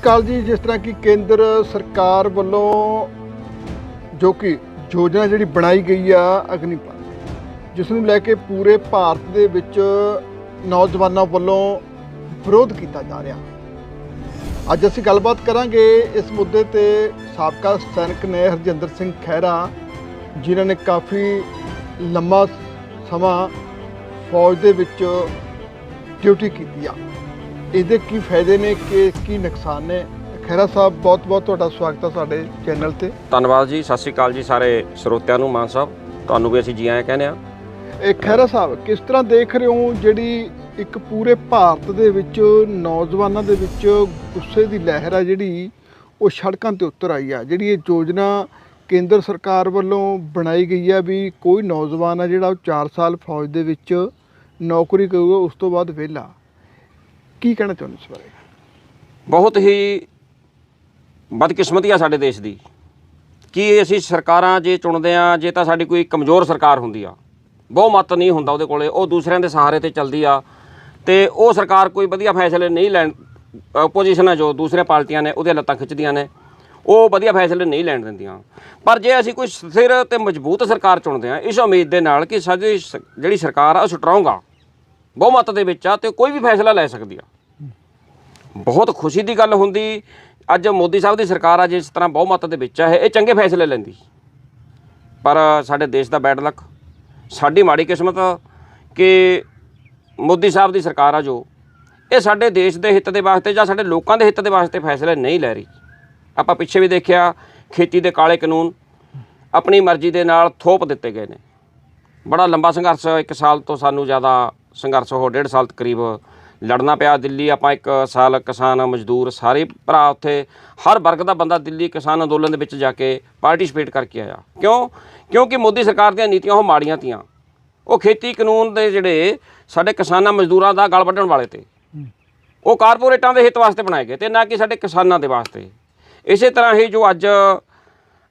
ਅਕਾਲ ਜੀ। ਜਿਸ ਤਰ੍ਹਾਂ ਕਿ ਕੇਂਦਰ ਸਰਕਾਰ ਵੱਲੋਂ ਜੋ ਕਿ ਯੋਜਨਾ ਜਿਹੜੀ ਬਣਾਈ ਗਈ ਆ ਅਗਨੀਪਥ, ਜਿਸ ਨੂੰ ਲੈ ਕੇ ਪੂਰੇ ਭਾਰਤ ਦੇ ਵਿੱਚ ਨੌਜਵਾਨਾਂ ਵੱਲੋਂ ਵਿਰੋਧ ਕੀਤਾ ਜਾ ਰਿਹਾ। ਅੱਜ ਅਸੀਂ ਗੱਲਬਾਤ ਕਰਾਂਗੇ ਇਸ ਮੁੱਦੇ ਤੇ ਸਾਬਕਾ ਸੈਨਿਕ ਨੇ ਹਰਜਿੰਦਰ ਸਿੰਘ ਖਹਿਰਾ, ਜਿਨ੍ਹਾਂ ਨੇ ਕਾਫੀ ਲੰਮਾ ਸਮਾਂ ਫੌਜ ਦੇ ਵਿੱਚ ਡਿਊਟੀ ਕੀਤੀ ਆ। ਇਹਦੇ ਕੀ ਫਾਇਦੇ ਨੇ ਕਿ ਕੀ ਨੁਕਸਾਨ ਨੇ? ਖਹਿਰਾ ਸਾਹਿਬ, ਬਹੁਤ ਬਹੁਤ ਤੁਹਾਡਾ ਸਵਾਗਤ ਹੈ ਸਾਡੇ ਚੈਨਲ ਤੇ। ਧੰਨਵਾਦ ਜੀ। ਸਤਿ ਸ਼੍ਰੀ ਅਕਾਲ ਜੀ ਸਾਰੇ ਸਰੋਤਿਆਂ ਨੂੰ। ਮਾਨ ਸਾਹਿਬ, ਤੁਹਾਨੂੰ ਵੀ ਅਸੀਂ ਜੀ ਆਇਆਂ ਕਹਿੰਦੇ ਆ। ਇਹ ਖਹਿਰਾ ਸਾਹਿਬ, ਕਿਸ ਤਰ੍ਹਾਂ ਦੇਖ ਰਹੇ ਹੋ ਜਿਹੜੀ ਇੱਕ ਪੂਰੇ ਭਾਰਤ ਦੇ ਵਿੱਚ ਨੌਜਵਾਨਾਂ ਦੇ ਵਿੱਚ ਗੁੱਸੇ ਦੀ ਲਹਿਰ ਆ, ਜਿਹੜੀ ਉਹ ਸੜਕਾਂ ਤੇ ਉਤਰ ਆਈ ਆ? ਜਿਹੜੀ ਇਹ ਯੋਜਨਾ ਕੇਂਦਰ ਸਰਕਾਰ ਵੱਲੋਂ ਬਣਾਈ ਗਈ ਆ ਵੀ ਕੋਈ ਨੌਜਵਾਨ ਆ ਜਿਹੜਾ ਉਹ 4 ਸਾਲ ਫੌਜ ਦੇ ਵਿੱਚ ਨੌਕਰੀ ਕਰੂਗਾ, ਉਸ ਤੋਂ ਬਾਅਦ ਵਿਹਲਾ। ਕੀ ਕਹਿਣਾ ਚਾਹੁੰਦੇ ਇਸ ਬਾਰੇ? ਬਹੁਤ ਹੀ ਬਦਕਿਸਮਤੀ ਆ ਸਾਡੇ ਦੇਸ਼ ਦੀ ਕਿ ਅਸੀਂ ਸਰਕਾਰਾਂ ਜੇ ਚੁਣਦੇ ਆ, ਜੇ ਤਾਂ ਸਾਡੀ ਕੋਈ ਕਮਜ਼ੋਰ ਸਰਕਾਰ ਹੁੰਦੀ ਆ, ਬਹੁਮਤ ਨਹੀਂ ਹੁੰਦਾ ਉਹਦੇ ਕੋਲੇ, ਉਹ ਦੂਸਰਿਆਂ ਦੇ ਸਹਾਰੇ ਤੇ ਚੱਲਦੀ ਆ, ਤੇ ਉਹ ਸਰਕਾਰ ਕੋਈ ਵਧੀਆ ਫੈਸਲੇ ਨਹੀਂ ਲੈਣ, ਆਪੋਜੀਸ਼ਨ ਆ ਜੋ ਦੂਸਰੀਆਂ ਪਾਰਟੀਆਂ ਨੇ ਉਹਦੀਆਂ ਲੱਤਾਂ ਖਿੱਚਦੀਆਂ ਨੇ, ਉਹ ਵਧੀਆ ਫੈਸਲੇ ਨਹੀਂ ਲੈਣ ਦਿੰਦੀਆਂ। ਪਰ ਜੇ ਅਸੀਂ ਕੋਈ ਸਥਿਰ ਤੇ ਮਜ਼ਬੂਤ ਸਰਕਾਰ ਚੁਣਦੇ ਆ ਇਸ ਉਮੀਦ ਦੇ ਨਾਲ ਕਿ ਸਾਡੀ ਜਿਹੜੀ ਸਰਕਾਰ ਆ ਉਹ ਸਟਰੋਂਗ ਆ, ਬਹੁਮਤ ਦੇ ਵਿੱਚ ਆ, ਤੇ ਕੋਈ ਵੀ ਫੈਸਲਾ ਲੈ ਸਕਦੀ ਆ, ਬਹੁਤ ਖੁਸ਼ੀ ਦੀ ਗੱਲ ਹੁੰਦੀ। ਅੱਜ ਮੋਦੀ ਸਾਹਿਬ ਦੀ ਸਰਕਾਰ ਆ, ਜਿਸ ਤਰ੍ਹਾਂ ਬਹੁਮਤ ਦੇ ਵਿੱਚ ਆ, ਇਹ ਚੰਗੇ ਫੈਸਲੇ ਲੈਂਦੀ। ਪਰ ਸਾਡੇ ਦੇਸ਼ ਦਾ ਬੈਡ ਲੱਕ, ਸਾਡੀ ਮਾੜੀ ਕਿਸਮਤ ਕਿ ਮੋਦੀ ਸਾਹਿਬ ਦੀ ਸਰਕਾਰ ਆ ਜੋ ਇਹ ਸਾਡੇ ਦੇਸ਼ ਦੇ ਹਿੱਤ ਦੇ ਵਾਸਤੇ ਜਾਂ ਸਾਡੇ ਲੋਕਾਂ ਦੇ ਹਿੱਤ ਦੇ ਵਾਸਤੇ ਫੈਸਲੇ ਨਹੀਂ ਲੈ ਰਹੀ। ਆਪਾਂ ਪਿੱਛੇ ਵੀ ਦੇਖਿਆ, ਖੇਤੀ ਦੇ ਕਾਲੇ ਕਾਨੂੰਨ ਆਪਣੀ ਮਰਜ਼ੀ ਦੇ ਨਾਲ ਥੋਪ ਦਿੱਤੇ ਗਏ ਨੇ। ਬੜਾ ਲੰਬਾ ਸੰਘਰਸ਼, 1 ਸਾਲ ਤੋਂ ਸਾਨੂੰ ਜ਼ਿਆਦਾ ਸੰਘਰਸ਼ ਹੋ 1.5 ਸਾਲ ਕਰੀਬ ਲੜਨਾ ਪਿਆ। ਦਿੱਲੀ ਆਪਾਂ 1 ਸਾਲ ਕਿਸਾਨ ਮਜ਼ਦੂਰ ਸਾਰੇ ਭਰਾ ਉੱਥੇ ਹਰ ਵਰਗ ਦਾ ਬੰਦਾ ਦਿੱਲੀ ਕਿਸਾਨ ਅੰਦੋਲਨ ਦੇ ਵਿੱਚ ਜਾ ਕੇ ਪਾਰਟੀਸਪੇਟ ਕਰਕੇ ਆਇਆ। ਕਿਉਂਕਿ ਮੋਦੀ ਸਰਕਾਰ ਦੀਆਂ ਨੀਤੀਆਂ ਉਹ ਮਾੜੀਆਂ ਤੀਆਂ। ਉਹ ਖੇਤੀ ਕਾਨੂੰਨ ਦੇ ਜਿਹੜੇ ਸਾਡੇ ਕਿਸਾਨਾਂ ਮਜ਼ਦੂਰਾਂ ਦਾ ਗਲ ਵੱਢਣ ਵਾਲੇ ਤੇ, ਉਹ ਕਾਰਪੋਰੇਟਾਂ ਦੇ ਹਿੱਤ ਵਾਸਤੇ ਬਣਾਏ ਗਏ ਤੇ ਨਾ ਕਿ ਸਾਡੇ ਕਿਸਾਨਾਂ ਦੇ ਵਾਸਤੇ। ਇਸੇ ਤਰ੍ਹਾਂ ਹੀ ਜੋ ਅੱਜ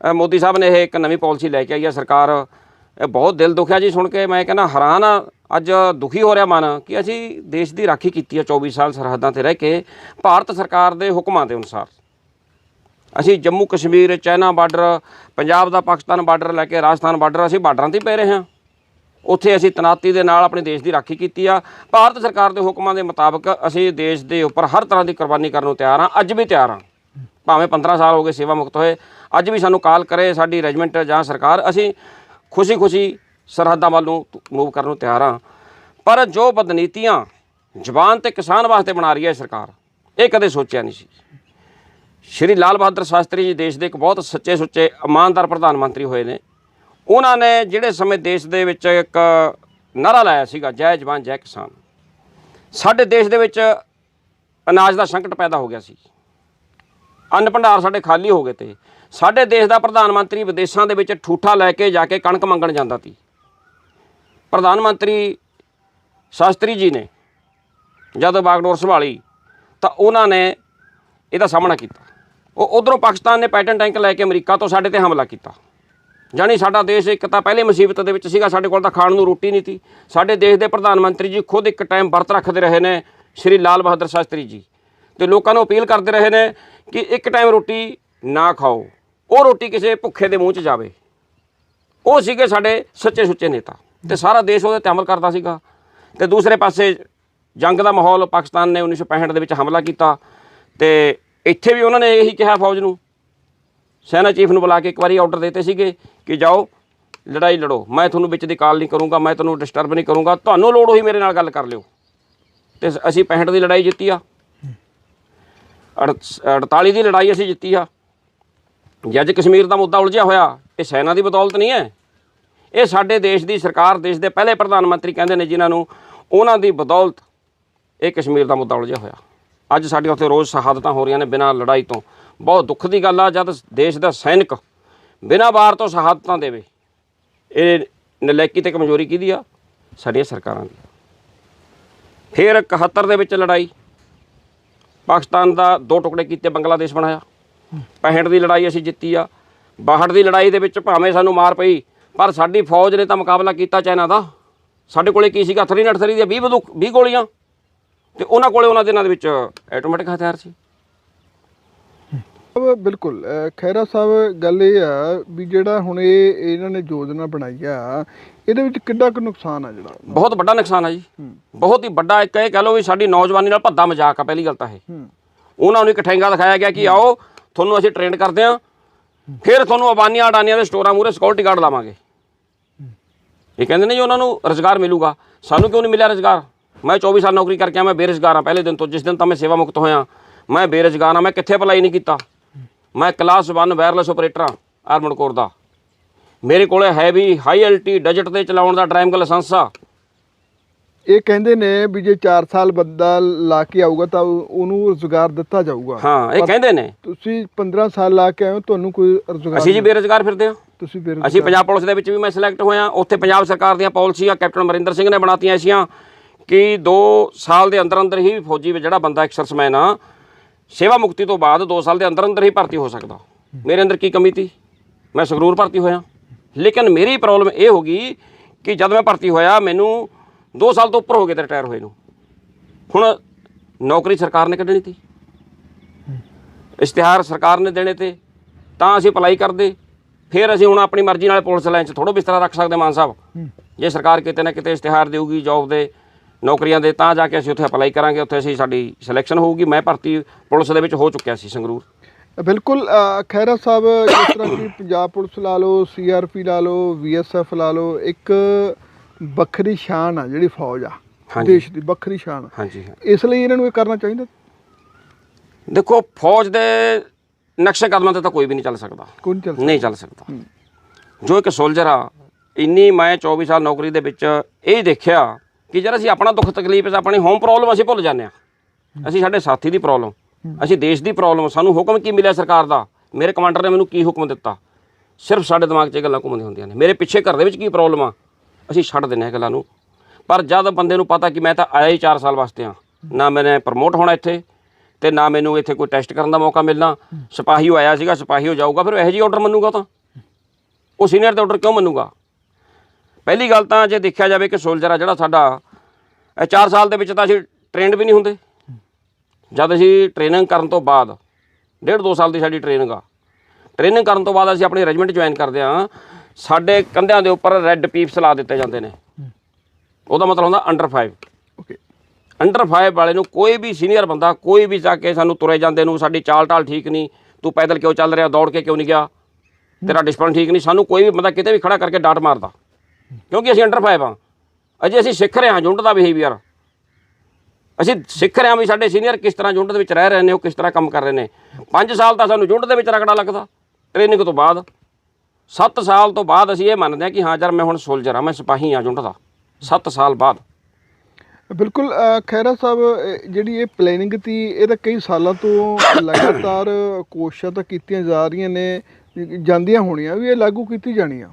ਮੋਦੀ ਸਾਹਿਬ ਨੇ ਇਹ ਇੱਕ ਨਵੀਂ ਪਾਲਿਸੀ ਲੈ ਕੇ ਆਈ ਹੈ ਸਰਕਾਰ, ਇਹ ਬਹੁਤ ਦਿਲ ਦੁਖਿਆ ਜੀ ਸੁਣ ਕੇ। ਮੈਂ ਕਹਿੰਦਾ ਹੈਰਾਨ ਆ, ਅੱਜ ਦੁਖੀ ਹੋ ਰਿਹਾ ਮਨ ਕਿ ਅਸੀਂ ਦੇਸ਼ ਦੀ ਰਾਖੀ ਕੀਤੀ ਹੈ 24 ਸਾਲ ਸਰਹੱਦਾਂ 'ਤੇ ਰਹਿ ਕੇ ਭਾਰਤ ਸਰਕਾਰ ਦੇ ਹੁਕਮਾਂ ਦੇ ਅਨੁਸਾਰ। ਅਸੀਂ ਜੰਮੂ ਕਸ਼ਮੀਰ, ਚਾਈਨਾ ਬਾਰਡਰ, ਪੰਜਾਬ ਦਾ ਪਾਕਿਸਤਾਨ ਬਾਰਡਰ ਲੈ ਕੇ ਰਾਜਸਥਾਨ ਬਾਰਡਰ, ਅਸੀਂ ਬਾਰਡਰਾਂ 'ਤੇ ਪੈ ਰਹੇ ਹਾਂ। ਉੱਥੇ ਅਸੀਂ ਤੈਨਾਤੀ ਦੇ ਨਾਲ ਆਪਣੇ ਦੇਸ਼ ਦੀ ਰਾਖੀ ਕੀਤੀ ਆ। ਭਾਰਤ ਸਰਕਾਰ ਦੇ ਹੁਕਮਾਂ ਦੇ ਮੁਤਾਬਕ ਅਸੀਂ ਦੇਸ਼ ਦੇ ਉੱਪਰ ਹਰ ਤਰ੍ਹਾਂ ਦੀ ਕੁਰਬਾਨੀ ਕਰਨ ਨੂੰ ਤਿਆਰ ਹਾਂ, ਅੱਜ ਵੀ ਤਿਆਰ ਹਾਂ। ਭਾਵੇਂ 15 ਸਾਲ ਹੋ ਗਏ ਸੇਵਾ ਮੁਕਤ ਹੋਏ, ਅੱਜ ਵੀ ਸਾਨੂੰ ਕਾਲ ਕਰੇ ਸਾਡੀ ਰੈਜੀਮੈਂਟ ਜਾਂ ਸਰਕਾਰ, ਅਸੀਂ ਖੁਸ਼ੀ ਸਰਹੱਦਾਂ ਵੱਲ ਨੂੰ ਮੂਵ ਕਰਨ ਨੂੰ ਤਿਆਰ ਹਾਂ। ਪਰ ਜੋ ਬਦਨੀਤੀਆਂ ਜਵਾਨ ਤੇ ਕਿਸਾਨ ਵਾਸਤੇ ਬਣਾ ਰਹੀ ਹੈ ਸਰਕਾਰ, ਇਹ ਕਦੇ ਸੋਚਿਆ ਨਹੀਂ ਸੀ। ਸ਼੍ਰੀ ਲਾਲ ਬਹਾਦਰ ਸ਼ਾਸਤਰੀ ਜੀ ਦੇਸ਼ ਦੇ ਇੱਕ ਬਹੁਤ ਸੱਚੇ ਸੁੱਚੇ ਇਮਾਨਦਾਰ ਪ੍ਰਧਾਨ ਮੰਤਰੀ ਹੋਏ ਨੇ। ਉਹਨਾਂ ਨੇ ਜਿਹੜੇ ਸਮੇਂ ਦੇਸ਼ ਦੇ ਵਿੱਚ ਇੱਕ ਨਾਅਰਾ ਲਾਇਆ ਸੀਗਾ, ਜੈ ਜਵਾਨ ਜੈ ਕਿਸਾਨ। ਸਾਡੇ ਦੇਸ਼ ਦੇ ਵਿੱਚ ਅਨਾਜ ਦਾ ਸੰਕਟ ਪੈਦਾ ਹੋ ਗਿਆ ਸੀ, ਅੰਨ ਭੰਡਾਰ ਸਾਡੇ ਖਾਲੀ ਹੋ ਗਏ ਤੇ ਸਾਡੇ ਦੇਸ਼ ਦਾ ਪ੍ਰਧਾਨ ਮੰਤਰੀ ਵਿਦੇਸ਼ਾਂ ਦੇ ਵਿੱਚ ਠੂਠਾ ਲੈ ਕੇ ਜਾ ਕੇ ਕਣਕ ਮੰਗਣ ਜਾਂਦਾ ਸੀ। ਪ੍ਰਧਾਨ ਮੰਤਰੀ ਸ਼ਾਸਤਰੀ ਜੀ ਨੇ ਜਦੋਂ ਬਾਗਡੋਰ ਸੰਭਾਲੀ ਤਾਂ ਉਹਨਾਂ ਨੇ ਇਹਦਾ ਸਾਹਮਣਾ ਕੀਤਾ। ਉਹ ਉੱਧਰੋਂ ਪਾਕਿਸਤਾਨ ਨੇ ਪੈਟਨ ਟੈਂਕ ਲੈ ਕੇ ਅਮਰੀਕਾ ਤੋਂ ਸਾਡੇ 'ਤੇ ਹਮਲਾ ਕੀਤਾ। ਜਾਣੀ ਸਾਡਾ ਦੇਸ਼ ਇੱਕ ਤਾਂ ਪਹਿਲੇ ਮੁਸੀਬਤ ਦੇ ਵਿੱਚ ਸੀਗਾ, ਸਾਡੇ ਕੋਲ ਤਾਂ ਖਾਣ ਨੂੰ ਰੋਟੀ ਨਹੀਂ ਸੀ। ਸਾਡੇ ਦੇਸ਼ ਦੇ ਪ੍ਰਧਾਨ ਮੰਤਰੀ ਜੀ ਖੁਦ ਇੱਕ ਟਾਈਮ ਵਰਤ ਰੱਖਦੇ ਰਹੇ ਨੇ, ਸ਼੍ਰੀ ਲਾਲ ਬਹਾਦਰ ਸ਼ਾਸਤਰੀ ਜੀ, ਅਤੇ ਲੋਕਾਂ ਨੂੰ ਅਪੀਲ ਕਰਦੇ ਰਹੇ ਨੇ ਕਿ ਇੱਕ ਟਾਈਮ ਰੋਟੀ ਨਾ ਖਾਓ, ਉਹ ਰੋਟੀ ਕਿਸੇ ਭੁੱਖੇ ਦੇ ਮੂੰਹ 'ਚ ਜਾਵੇ। ਉਹ ਸੀਗੇ ਸਾਡੇ ਸੱਚੇ ਸੁੱਚੇ ਨੇਤਾ, ਅਤੇ ਸਾਰਾ ਦੇਸ਼ ਉਹਦੇ 'ਤੇ ਅਮਲ ਕਰਦਾ ਸੀਗਾ। ਅਤੇ ਦੂਸਰੇ ਪਾਸੇ ਜੰਗ ਦਾ ਮਾਹੌਲ, ਪਾਕਿਸਤਾਨ ਨੇ 1965 ਦੇ ਵਿੱਚ ਹਮਲਾ ਕੀਤਾ, ਅਤੇ ਇੱਥੇ ਵੀ ਉਹਨਾਂ ਨੇ ਇਹੀ ਕਿਹਾ ਫੌਜ ਨੂੰ, ਸੈਨਾ ਚੀਫ ਨੂੰ ਬੁਲਾ ਕੇ ਇੱਕ ਵਾਰੀ ਆਰਡਰ ਦਿੱਤੇ ਸੀਗੇ ਕਿ ਜਾਓ ਲੜਾਈ ਲੜੋ, ਮੈਂ ਤੁਹਾਨੂੰ ਵਿੱਚ ਦੀ ਕਾਲ ਨਹੀਂ ਕਰੂੰਗਾ, ਮੈਂ ਤੁਹਾਨੂੰ ਡਿਸਟਰਬ ਨਹੀਂ ਕਰੂੰਗਾ, ਤੁਹਾਨੂੰ ਲੋੜ ਹੋਈ ਮੇਰੇ ਨਾਲ ਗੱਲ ਕਰ ਲਿਓ। ਅਤੇ ਅਸੀਂ 65 ਦੀ ਲੜਾਈ ਜਿੱਤੀ ਆ, 48 ਦੀ ਲੜਾਈ ਅਸੀਂ ਜਿੱਤੀ ਆ। ਜੇ ਅੱਜ ਕਸ਼ਮੀਰ ਦਾ ਮੁੱਦਾ ਉਲਝਿਆ ਹੋਇਆ, ਇਹ ਸੈਨਾ ਦੀ ਬਦੌਲਤ ਨਹੀਂ ਹੈ, ਇਹ ਸਾਡੇ ਦੇਸ਼ ਦੀ ਸਰਕਾਰ, ਦੇਸ਼ ਦੇ ਪਹਿਲੇ ਪ੍ਰਧਾਨ ਮੰਤਰੀ ਕਹਿੰਦੇ ਨੇ ਜਿਨ੍ਹਾਂ ਨੂੰ, ਉਹਨਾਂ ਦੀ ਬਦੌਲਤ ਇਹ ਕਸ਼ਮੀਰ ਦਾ ਮੁੱਦਾ ਉਲਝਿਆ ਹੋਇਆ। ਅੱਜ ਸਾਡੇ ਉੱਥੇ ਰੋਜ਼ ਸ਼ਹਾਦਤਾਂ ਹੋ ਰਹੀਆਂ ਨੇ ਬਿਨਾਂ ਲੜਾਈ ਤੋਂ। ਬਹੁਤ ਦੁੱਖ ਦੀ ਗੱਲ ਆ ਜਦ ਦੇਸ਼ ਦਾ ਸੈਨਿਕ ਬਿਨਾਂ ਵਾਰ ਤੋਂ ਸ਼ਹਾਦਤਾਂ ਦੇਵੇ। ਇਹ ਨਲਾਇਕੀ ਅਤੇ ਕਮਜ਼ੋਰੀ ਕਿਹਦੀ ਆ? ਸਾਡੀਆਂ ਸਰਕਾਰਾਂ ਦੀ। ਫਿਰ 71 ਦੇ ਵਿੱਚ ਲੜਾਈ, ਪਾਕਿਸਤਾਨ ਦਾ 2 ਟੁਕੜੇ ਕੀਤੇ, ਬੰਗਲਾਦੇਸ਼ ਬਣਾਇਆ। 65 ਦੀ ਲੜਾਈ ਅਸੀਂ ਜਿੱਤੀ ਆ। 62 ਦੀ ਲੜਾਈ ਦੇ ਵਿੱਚ ਭਾਵੇਂ ਸਾਨੂੰ ਮਾਰ ਪਈ, ਪਰ ਸਾਡੀ ਫੌਜ ਨੇ ਤਾਂ ਮੁਕਾਬਲਾ ਕੀਤਾ ਚਾਈਨਾ ਦਾ। ਸਾਡੇ ਕੋਲੇ ਕੀ ਸੀਗਾ? 303 ਦੀਆਂ 20 ਗੋਲੀਆਂ, ਅਤੇ ਉਹਨਾਂ ਕੋਲੇ ਉਹਨਾਂ ਦਿਨਾਂ ਦੇ ਵਿੱਚ ਐਟੋਮੈਟਿਕ ਹਥਿਆਰ ਸੀ। ਬਿਲਕੁਲ ਖਹਿਰਾ ਸਾਹਿਬ ਗੱਲ ਇਹ ਆ ਵੀ ਜਿਹੜਾ ਹੁਣ ਇਹਨਾਂ ਨੇ ਯੋਜਨਾ ਬਣਾਈ ਆ ਇਹਦੇ ਵਿੱਚ ਕਿੰਨਾ ਕੁ ਨੁਕਸਾਨ ਆ ਜਿਹੜਾ? ਬਹੁਤ ਵੱਡਾ ਨੁਕਸਾਨ ਆ ਜੀ, ਬਹੁਤ ਹੀ ਵੱਡਾ। ਇੱਕ ਇਹ ਕਹਿ ਲਓ ਵੀ ਸਾਡੀ ਨੌਜਵਾਨੀ ਨਾਲ ਭੱਦਾ ਮਜ਼ਾਕ ਆ। ਪਹਿਲੀ ਗੱਲ ਤਾਂ ਇਹ ਉਹਨਾਂ ਨੂੰ ਇੱਕ ਠੈਂਗਾ ਦਿਖਾਇਆ ਗਿਆ ਕਿ ਆਓ ਤੁਹਾਨੂੰ ਅਸੀਂ ਟ੍ਰੇਨਡ ਕਰਦੇ ਹਾਂ, ਫਿਰ ਤੁਹਾਨੂੰ ਅਬਾਨੀਆਂ ਅਡਾਨੀਆਂ ਦੇ ਸਟੋਰਾਂ ਮੂਹਰੇ ਸਿਕਿਉਰਿਟੀ ਗਾਰਡ ਲਾਵਾਂਗੇ। ਇਹ ਕਹਿੰਦੇ ਨੇ ਜੀ ਉਹਨਾਂ ਨੂੰ ਰੁਜ਼ਗਾਰ ਮਿਲੂਗਾ। ਸਾਨੂੰ ਕਿਉਂ ਨਹੀਂ ਮਿਲਿਆ ਰੁਜ਼ਗਾਰ? ਮੈਂ 24 ਸਾਲ ਨੌਕਰੀ ਕਰਕੇ ਆ, ਮੈਂ ਬੇਰੁਜ਼ਗਾਰ ਹਾਂ ਪਹਿਲੇ ਦਿਨ ਤੋਂ। ਜਿਸ ਦਿਨ ਤਾਂ ਮੈਂ ਸੇਵਾ ਮੁਕਤ ਹੋਇਆ ਮੈਂ ਬੇਰੁਜ਼ਗਾਰ ਹਾਂ। ਮੈਂ ਕਿੱਥੇ ਅਪਲਾਈ ਨਹੀਂ ਕੀਤਾ। ਮੈਂ ਕਲਾਸ 1 ਵਾਇਰਲੈਸ ਆਪਰੇਟਰ ਹਾਂ ਆਰਮਡ ਕੋਰ ਦਾ। ਮੇਰੇ ਕੋਲ ਹੈ ਵੀ ਹਾਈ ਐਲਟੀ ਡਿਜਿਟ ਤੇ ਚਲਾਉਣ ਦਾ ਡਰਾਈਵਿੰਗ ਲਾਇਸੈਂਸ ਆ। ਇਹ ਕਹਿੰਦੇ ਨੇ ਵੀ ਜੇ 4 ਸਾਲ ਬੰਦਾ ਲਾ ਕੇ ਆਊਗਾ ਤਾਂ ਉਹਨੂੰ ਰੁਜ਼ਗਾਰ ਦਿੱਤਾ ਜਾਊਗਾ। ਹਾਂ, ਇਹ ਕਹਿੰਦੇ ਨੇ। ਤੁਸੀਂ 15 ਸਾਲ ਲਾ ਕੇ ਆਏ ਹੋ, ਤੁਹਾਨੂੰ ਕੋਈ ਰੁਜ਼ਗਾਰ? ਅਸੀਂ ਜੀ ਬੇਰੁਜ਼ਗਾਰ ਫਿਰਦੇ ਹਾਂ। ਤੁਸੀਂ ਅਸੀਂ ਪੰਜਾਬ ਪੁਲਿਸ ਦੇ ਵਿੱਚ ਵੀ ਮੈਂ ਸਿਲੈਕਟ ਹੋਇਆ। ਉੱਥੇ ਪੰਜਾਬ ਸਰਕਾਰ ਦੀਆਂ ਪਾਲਿਸੀਆਂ ਕੈਪਟਨ ਅਮਰਿੰਦਰ ਸਿੰਘ ਨੇ ਬਣਾਤੀਆਂ ਐਸੀਆਂ ਕਿ 2 ਸਾਲ ਦੇ ਅੰਦਰ ਅੰਦਰ ਹੀ ਫੌਜੀ ਵਿੱਚ ਜਿਹੜਾ ਬੰਦਾ ਐਕਸਰਸਮੈਨ ਆ ਸੇਵਾ ਮੁਕਤੀ ਤੋਂ ਬਾਅਦ 2 ਸਾਲ ਦੇ ਅੰਦਰ ਅੰਦਰ ਹੀ ਭਰਤੀ ਹੋ ਸਕਦਾ। ਮੇਰੇ ਅੰਦਰ ਕੀ ਕਮੀ ਸੀ? ਮੈਂ ਸੰਗਰੂਰ ਭਰਤੀ ਹੋਇਆ, ਲੇਕਿਨ ਮੇਰੀ ਪ੍ਰੋਬਲਮ ਇਹ ਹੋ ਗਈ ਕਿ ਜਦ ਮੈਂ ਭਰਤੀ ਹੋਇਆ ਮੈਨੂੰ 2 ਸਾਲ ਤੋਂ ਉੱਪਰ ਹੋ ਗਏ ਤੇ ਰਿਟਾਇਰ ਹੋਏ ਨੂੰ। ਹੁਣ ਨੌਕਰੀ ਸਰਕਾਰ ਨੇ ਕੱਢਣੀ ਸੀ, ਇਸ਼ਤਿਹਾਰ ਸਰਕਾਰ ਨੇ ਦੇਣੇ ਤੇ ਤਾਂ ਅਸੀਂ ਅਪਲਾਈ ਕਰਦੇ। ਫਿਰ ਅਸੀਂ ਹੁਣ ਆਪਣੀ ਮਰਜ਼ੀ ਨਾਲ ਪੁਲਿਸ ਲਾਈਨ 'ਚ ਥੋੜ੍ਹਾ ਬਿਸਤਰਾ ਰੱਖ ਸਕਦੇ ਮਾਨ ਸਾਹਿਬ। ਜੇ ਸਰਕਾਰ ਕਿਤੇ ਨਾ ਕਿਤੇ ਇਸ਼ਤਿਹਾਰ ਦੇਊਗੀ ਜੋਬ ਦੇ ਨੌਕਰੀਆਂ ਦੇ ਤਾਂ ਜਾ ਕੇ ਅਸੀਂ ਉੱਥੇ ਅਪਲਾਈ ਕਰਾਂਗੇ, ਉੱਥੇ ਅਸੀਂ ਸਾਡੀ ਸਿਲੈਕਸ਼ਨ ਹੋਊਗੀ। ਮੈਂ ਭਰਤੀ ਪੁਲਿਸ ਦੇ ਵਿੱਚ ਹੋ ਚੁੱਕਿਆ ਸੀ ਸੰਗਰੂਰ। ਬਿਲਕੁਲ ਖਹਿਰਾ ਸਾਹਿਬ, ਜਿਸ ਤਰ੍ਹਾਂ ਕਿ ਪੰਜਾਬ ਪੁਲਿਸ ਲਾ ਲਓ, CRP ਲਾ ਲਓ, VSF ਲਾ ਲਓ, ਇੱਕ ਵੱਖਰੀ ਸ਼ਾਨ ਆ ਜਿਹੜੀ ਫੌਜ ਆ ਦੇਸ਼ ਦੀ, ਵੱਖਰੀ ਸ਼ਾਨ। ਹਾਂਜੀ, ਇਸ ਲਈ ਇਹਨਾਂ ਨੂੰ ਇਹ ਕਰਨਾ ਚਾਹੀਦਾ। ਦੇਖੋ ਫੌਜ ਦੇ ਨਕਸ਼ੇ ਕਦਮਾਂ ਤੇ ਤਾਂ ਕੋਈ ਵੀ ਨਹੀਂ ਚੱਲ ਸਕਦਾ, ਨਹੀਂ ਚੱਲ ਸਕਦਾ। ਜੋ ਇੱਕ ਸੋਲਜਰ ਆ, ਇੰਨੀ ਮੈਂ 24 ਸਾਲ ਨੌਕਰੀ ਦੇ ਵਿੱਚ ਇਹ ਦੇਖਿਆ ਕਿ ਜਦ ਅਸੀਂ ਆਪਣਾ ਦੁੱਖ ਤਕਲੀਫ, ਆਪਣੀ ਹੋਮ ਪ੍ਰੋਬਲਮ ਅਸੀਂ ਭੁੱਲ ਜਾਂਦੇ ਹਾਂ। ਅਸੀਂ ਸਾਡੇ ਸਾਥੀ ਦੀ ਪ੍ਰੋਬਲਮ, ਅਸੀਂ ਦੇਸ਼ ਦੀ ਪ੍ਰੋਬਲਮ, ਸਾਨੂੰ ਹੁਕਮ ਕੀ ਮਿਲਿਆ ਸਰਕਾਰ ਦਾ, ਮੇਰੇ ਕਮਾਂਡਰ ਨੇ ਮੈਨੂੰ ਕੀ ਹੁਕਮ ਦਿੱਤਾ, ਸਿਰਫ ਸਾਡੇ ਦਿਮਾਗ 'ਚ ਇਹ ਗੱਲਾਂ ਘੁੰਮਦੀਆਂ ਹੁੰਦੀਆਂ ਨੇ। ਮੇਰੇ ਪਿੱਛੇ ਘਰ ਦੇ ਵਿੱਚ ਕੀ ਪ੍ਰੋਬਲਮ ਆ, ਅਸੀਂ ਛੱਡ ਦਿੰਦੇ ਹਾਂ ਗੱਲਾਂ ਨੂੰ। ਪਰ ਜਦ ਬੰਦੇ ਨੂੰ ਪਤਾ ਕਿ ਮੈਂ ਤਾਂ ਆਇਆ ਹੀ 4 ਸਾਲ ਵਾਸਤੇ ਹਾਂ, ਨਾ ਮੈਨੇ ਪ੍ਰਮੋਟ ਹੋਣਾ ਇੱਥੇ ਤੇ ਨਾ ਮੈਨੂੰ ਇੱਥੇ ਕੋਈ ਟੈਸਟ ਕਰਨ ਦਾ ਮੌਕਾ ਮਿਲਣਾ। ਸਿਪਾਹੀ ਹੋ ਆਇਆ ਸੀਗਾ, ਸਿਪਾਹੀ ਹੋ ਜਾਊਗਾ, ਫਿਰ ਇਹੋ ਜਿਹੀ ਆਰਡਰ ਮੰਨੂਗਾ ਤਾਂ ਉਹ ਸੀਨੀਅਰ ਦੇ ਆਰਡਰ ਕਿਉਂ ਮੰਨੂਗਾ? ਪਹਿਲੀ ਗੱਲ ਤਾਂ ਜੇ ਦੇਖਿਆ ਜਾਵੇ ਕਿ ਸੋਲਜਰ ਆ ਜਿਹੜਾ ਸਾਡਾ, ਇਹ 4 ਸਾਲ ਦੇ ਵਿੱਚ ਤਾਂ ਅਸੀਂ ਟ੍ਰੇਨਡ ਵੀ ਨਹੀਂ ਹੁੰਦੇ। ਜਦ ਅਸੀਂ ਟ੍ਰੇਨਿੰਗ ਕਰਨ ਤੋਂ ਬਾਅਦ 1.5-2 ਸਾਲ ਦੀ ਸਾਡੀ ਟ੍ਰੇਨਿੰਗ ਆ, ਟ੍ਰੇਨਿੰਗ ਕਰਨ ਤੋਂ ਬਾਅਦ ਅਸੀਂ ਆਪਣੀ ਰੈਜੀਮੈਂਟ ਜੁਆਇਨ ਕਰਦੇ ਹਾਂ। ਸਾਡੇ ਕੰਧਿਆਂ ਦੇ ਉੱਪਰ ਰੈੱਡ ਪੀਪਸ ਲਾ ਦਿੱਤੇ ਜਾਂਦੇ ਨੇ। ਉਹਦਾ ਮਤਲਬ ਹੁੰਦਾ ਅੰਡਰ 5। ਓਕੇ, ਅੰਡਰ 5 ਵਾਲੇ ਨੂੰ ਕੋਈ ਵੀ ਸੀਨੀਅਰ ਬੰਦਾ, ਕੋਈ ਵੀ ਜਾ ਕੇ ਸਾਨੂੰ ਤੁਰੇ ਜਾਂਦੇ ਨੂੰ, ਸਾਡੀ ਚਾਲ ਢਾਲ ਠੀਕ ਨਹੀਂ, ਤੂੰ ਪੈਦਲ ਕਿਉਂ ਚੱਲ ਰਿਹਾ, ਦੌੜ ਕੇ ਕਿਉਂ ਨਹੀਂ ਗਿਆ, ਤੇਰਾ ਡਿਸਪਲਿਨ ਠੀਕ ਨਹੀਂ, ਸਾਨੂੰ ਕੋਈ ਵੀ ਬੰਦਾ ਕਿਤੇ ਵੀ ਖੜਾ ਕਰਕੇ ਡਾਂਟ ਮਾਰਦਾ, ਕਿਉਂਕਿ ਅਸੀਂ ਅੰਡਰ 5 ਹਾਂ। ਅਜੇ ਅਸੀਂ ਸਿੱਖ ਰਹੇ ਹਾਂ ਯੂਨਿਟ ਦਾ ਬਿਹੇਵੀਅਰ। ਅਸੀਂ ਸਿੱਖ ਰਹੇ ਹਾਂ ਵੀ ਸਾਡੇ ਸੀਨੀਅਰ ਕਿਸ ਤਰ੍ਹਾਂ ਯੂਨਿਟ ਦੇ ਵਿੱਚ ਰਹਿ ਰਹੇ ਨੇ, ਉਹ ਕਿਸ ਤਰ੍ਹਾਂ ਕੰਮ ਕਰ ਰਹੇ ਨੇ। 5 ਸਾਲ ਤਾਂ ਸਾਨੂੰ ਯੂਨਿਟ ਦੇ ਵਿੱਚ ਰਗੜਾ ਲੱਗਦਾ ਟ੍ਰੇਨਿੰਗ ਤੋਂ ਬਾਅਦ। 7 ਸਾਲ ਤੋਂ ਬਾਅਦ ਅਸੀਂ ਇਹ ਮੰਨਦੇ ਹਾਂ ਕਿ ਹਾਂ ਯਾਰ ਮੈਂ ਹੁਣ ਸੋਲਜਰ ਹਾਂ, ਮੈਂ ਸਿਪਾਹੀ ਹਾਂ ਯੂਨਿਟ ਦਾ। 7 ਸਾਲ ਬਾਅਦ। ਬਿਲਕੁਲ ਖਹਿਰਾ ਸਾਹਿਬ, ਜਿਹੜੀ ਇਹ ਪਲੈਨਿੰਗ ਤੀ ਇਹ ਤਾਂ ਕਈ ਸਾਲਾਂ ਤੋਂ ਲਗਾਤਾਰ ਕੋਸ਼ਿਸ਼ਾਂ ਤਾਂ ਕੀਤੀਆਂ ਜਾ ਰਹੀਆਂ ਨੇ, ਜਾਂਦੀਆਂ ਹੋਣੀਆਂ ਵੀ ਇਹ ਲਾਗੂ ਕੀਤੀ ਜਾਣੀਆਂ।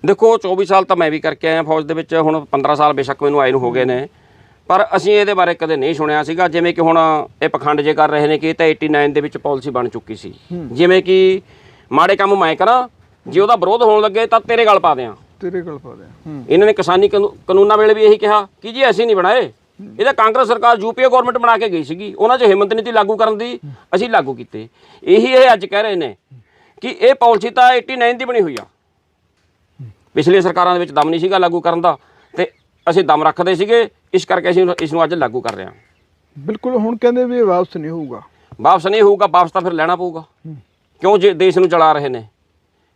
ਦੇਖੋ 24 ਸਾਲ ਤਾਂ ਮੈਂ ਵੀ ਕਰਕੇ ਆਇਆ ਫੌਜ ਦੇ ਵਿੱਚ, ਹੁਣ 15 ਸਾਲ ਬੇਸ਼ੱਕ ਮੈਨੂੰ ਆਏ ਨੂੰ ਹੋ ਗਏ ਨੇ, ਪਰ ਅਸੀਂ ਇਹਦੇ ਬਾਰੇ ਕਦੇ ਨਹੀਂ ਸੁਣਿਆ ਸੀਗਾ। ਜਿਵੇਂ ਕਿ ਹੁਣ ਇਹ ਪਖੰਡ ਜੇ ਕਰ ਰਹੇ ਨੇ ਕਿ ਇਹ ਤਾਂ 89 ਦੇ ਵਿੱਚ ਪਾਲਿਸੀ ਬਣ ਚੁੱਕੀ ਸੀ, ਜਿਵੇਂ ਕਿ ਮਾੜੇ ਕੰਮ ਮੈਂ ਕਰਾਂ, ਜੇ ਉਹਦਾ ਵਿਰੋਧ ਹੋਣ ਲੱਗੇ ਤਾਂ ਤੇਰੇ ਗਲ ਪਾ ਦਿਆਂ, ਤੇਰੇ ਗਲ ਪਾ ਦਿਆਂ। ਇਹਨਾਂ ਨੇ ਕਿਸਾਨੀ ਕਾਨੂੰਨਾਂ ਵੇਲੇ ਵੀ ਇਹੀ ਕਿਹਾ ਕਿ ਜੀ ਅਸੀਂ ਨਹੀਂ ਬਣਾਏ, ਇਹਦਾ ਕਾਂਗਰਸ ਸਰਕਾਰ UPA ਗਵਰਨਮੈਂਟ ਬਣਾ ਕੇ ਗਈ ਸੀਗੀ, ਉਹਨਾਂ 'ਚ ਹਿੰਮਤ ਨੀਤੀ ਲਾਗੂ ਕਰਨ ਦੀ, ਅਸੀਂ ਲਾਗੂ ਕੀਤੇ। ਇਹੀ ਇਹ ਅੱਜ ਕਹਿ ਰਹੇ ਨੇ ਕਿ ਇਹ ਪਾਲਿਸੀ ਤਾਂ 89 ਦੀ ਬਣੀ ਹੋਈ ਆ, ਪਿਛਲੀਆਂ ਸਰਕਾਰਾਂ ਦੇ ਵਿੱਚ ਦਮ ਨਹੀਂ ਸੀਗਾ ਲਾਗੂ ਕਰਨ ਦਾ, ਤੇ ਅਸੀਂ ਦਮ ਰੱਖਦੇ ਸੀਗੇ, ਇਸ ਕਰਕੇ ਅਸੀਂ ਇਸ ਨੂੰ ਅੱਜ ਲਾਗੂ ਕਰ ਰਹੇ ਹਾਂ। ਬਿਲਕੁਲ, ਹੁਣ ਕਹਿੰਦੇ ਵੀ ਇਹ ਵਾਪਸ ਨਹੀਂ ਹੋਊਗਾ। ਵਾਪਸ ਨਹੀਂ ਹੋਊਗਾ, ਵਾਪਸ ਤਾਂ ਫਿਰ ਲੈਣਾ ਪਊਗਾ। ਕਿਉਂ? ਜੇ ਦੇਸ਼ ਨੂੰ ਚਲਾ ਰਹੇ ਨੇ।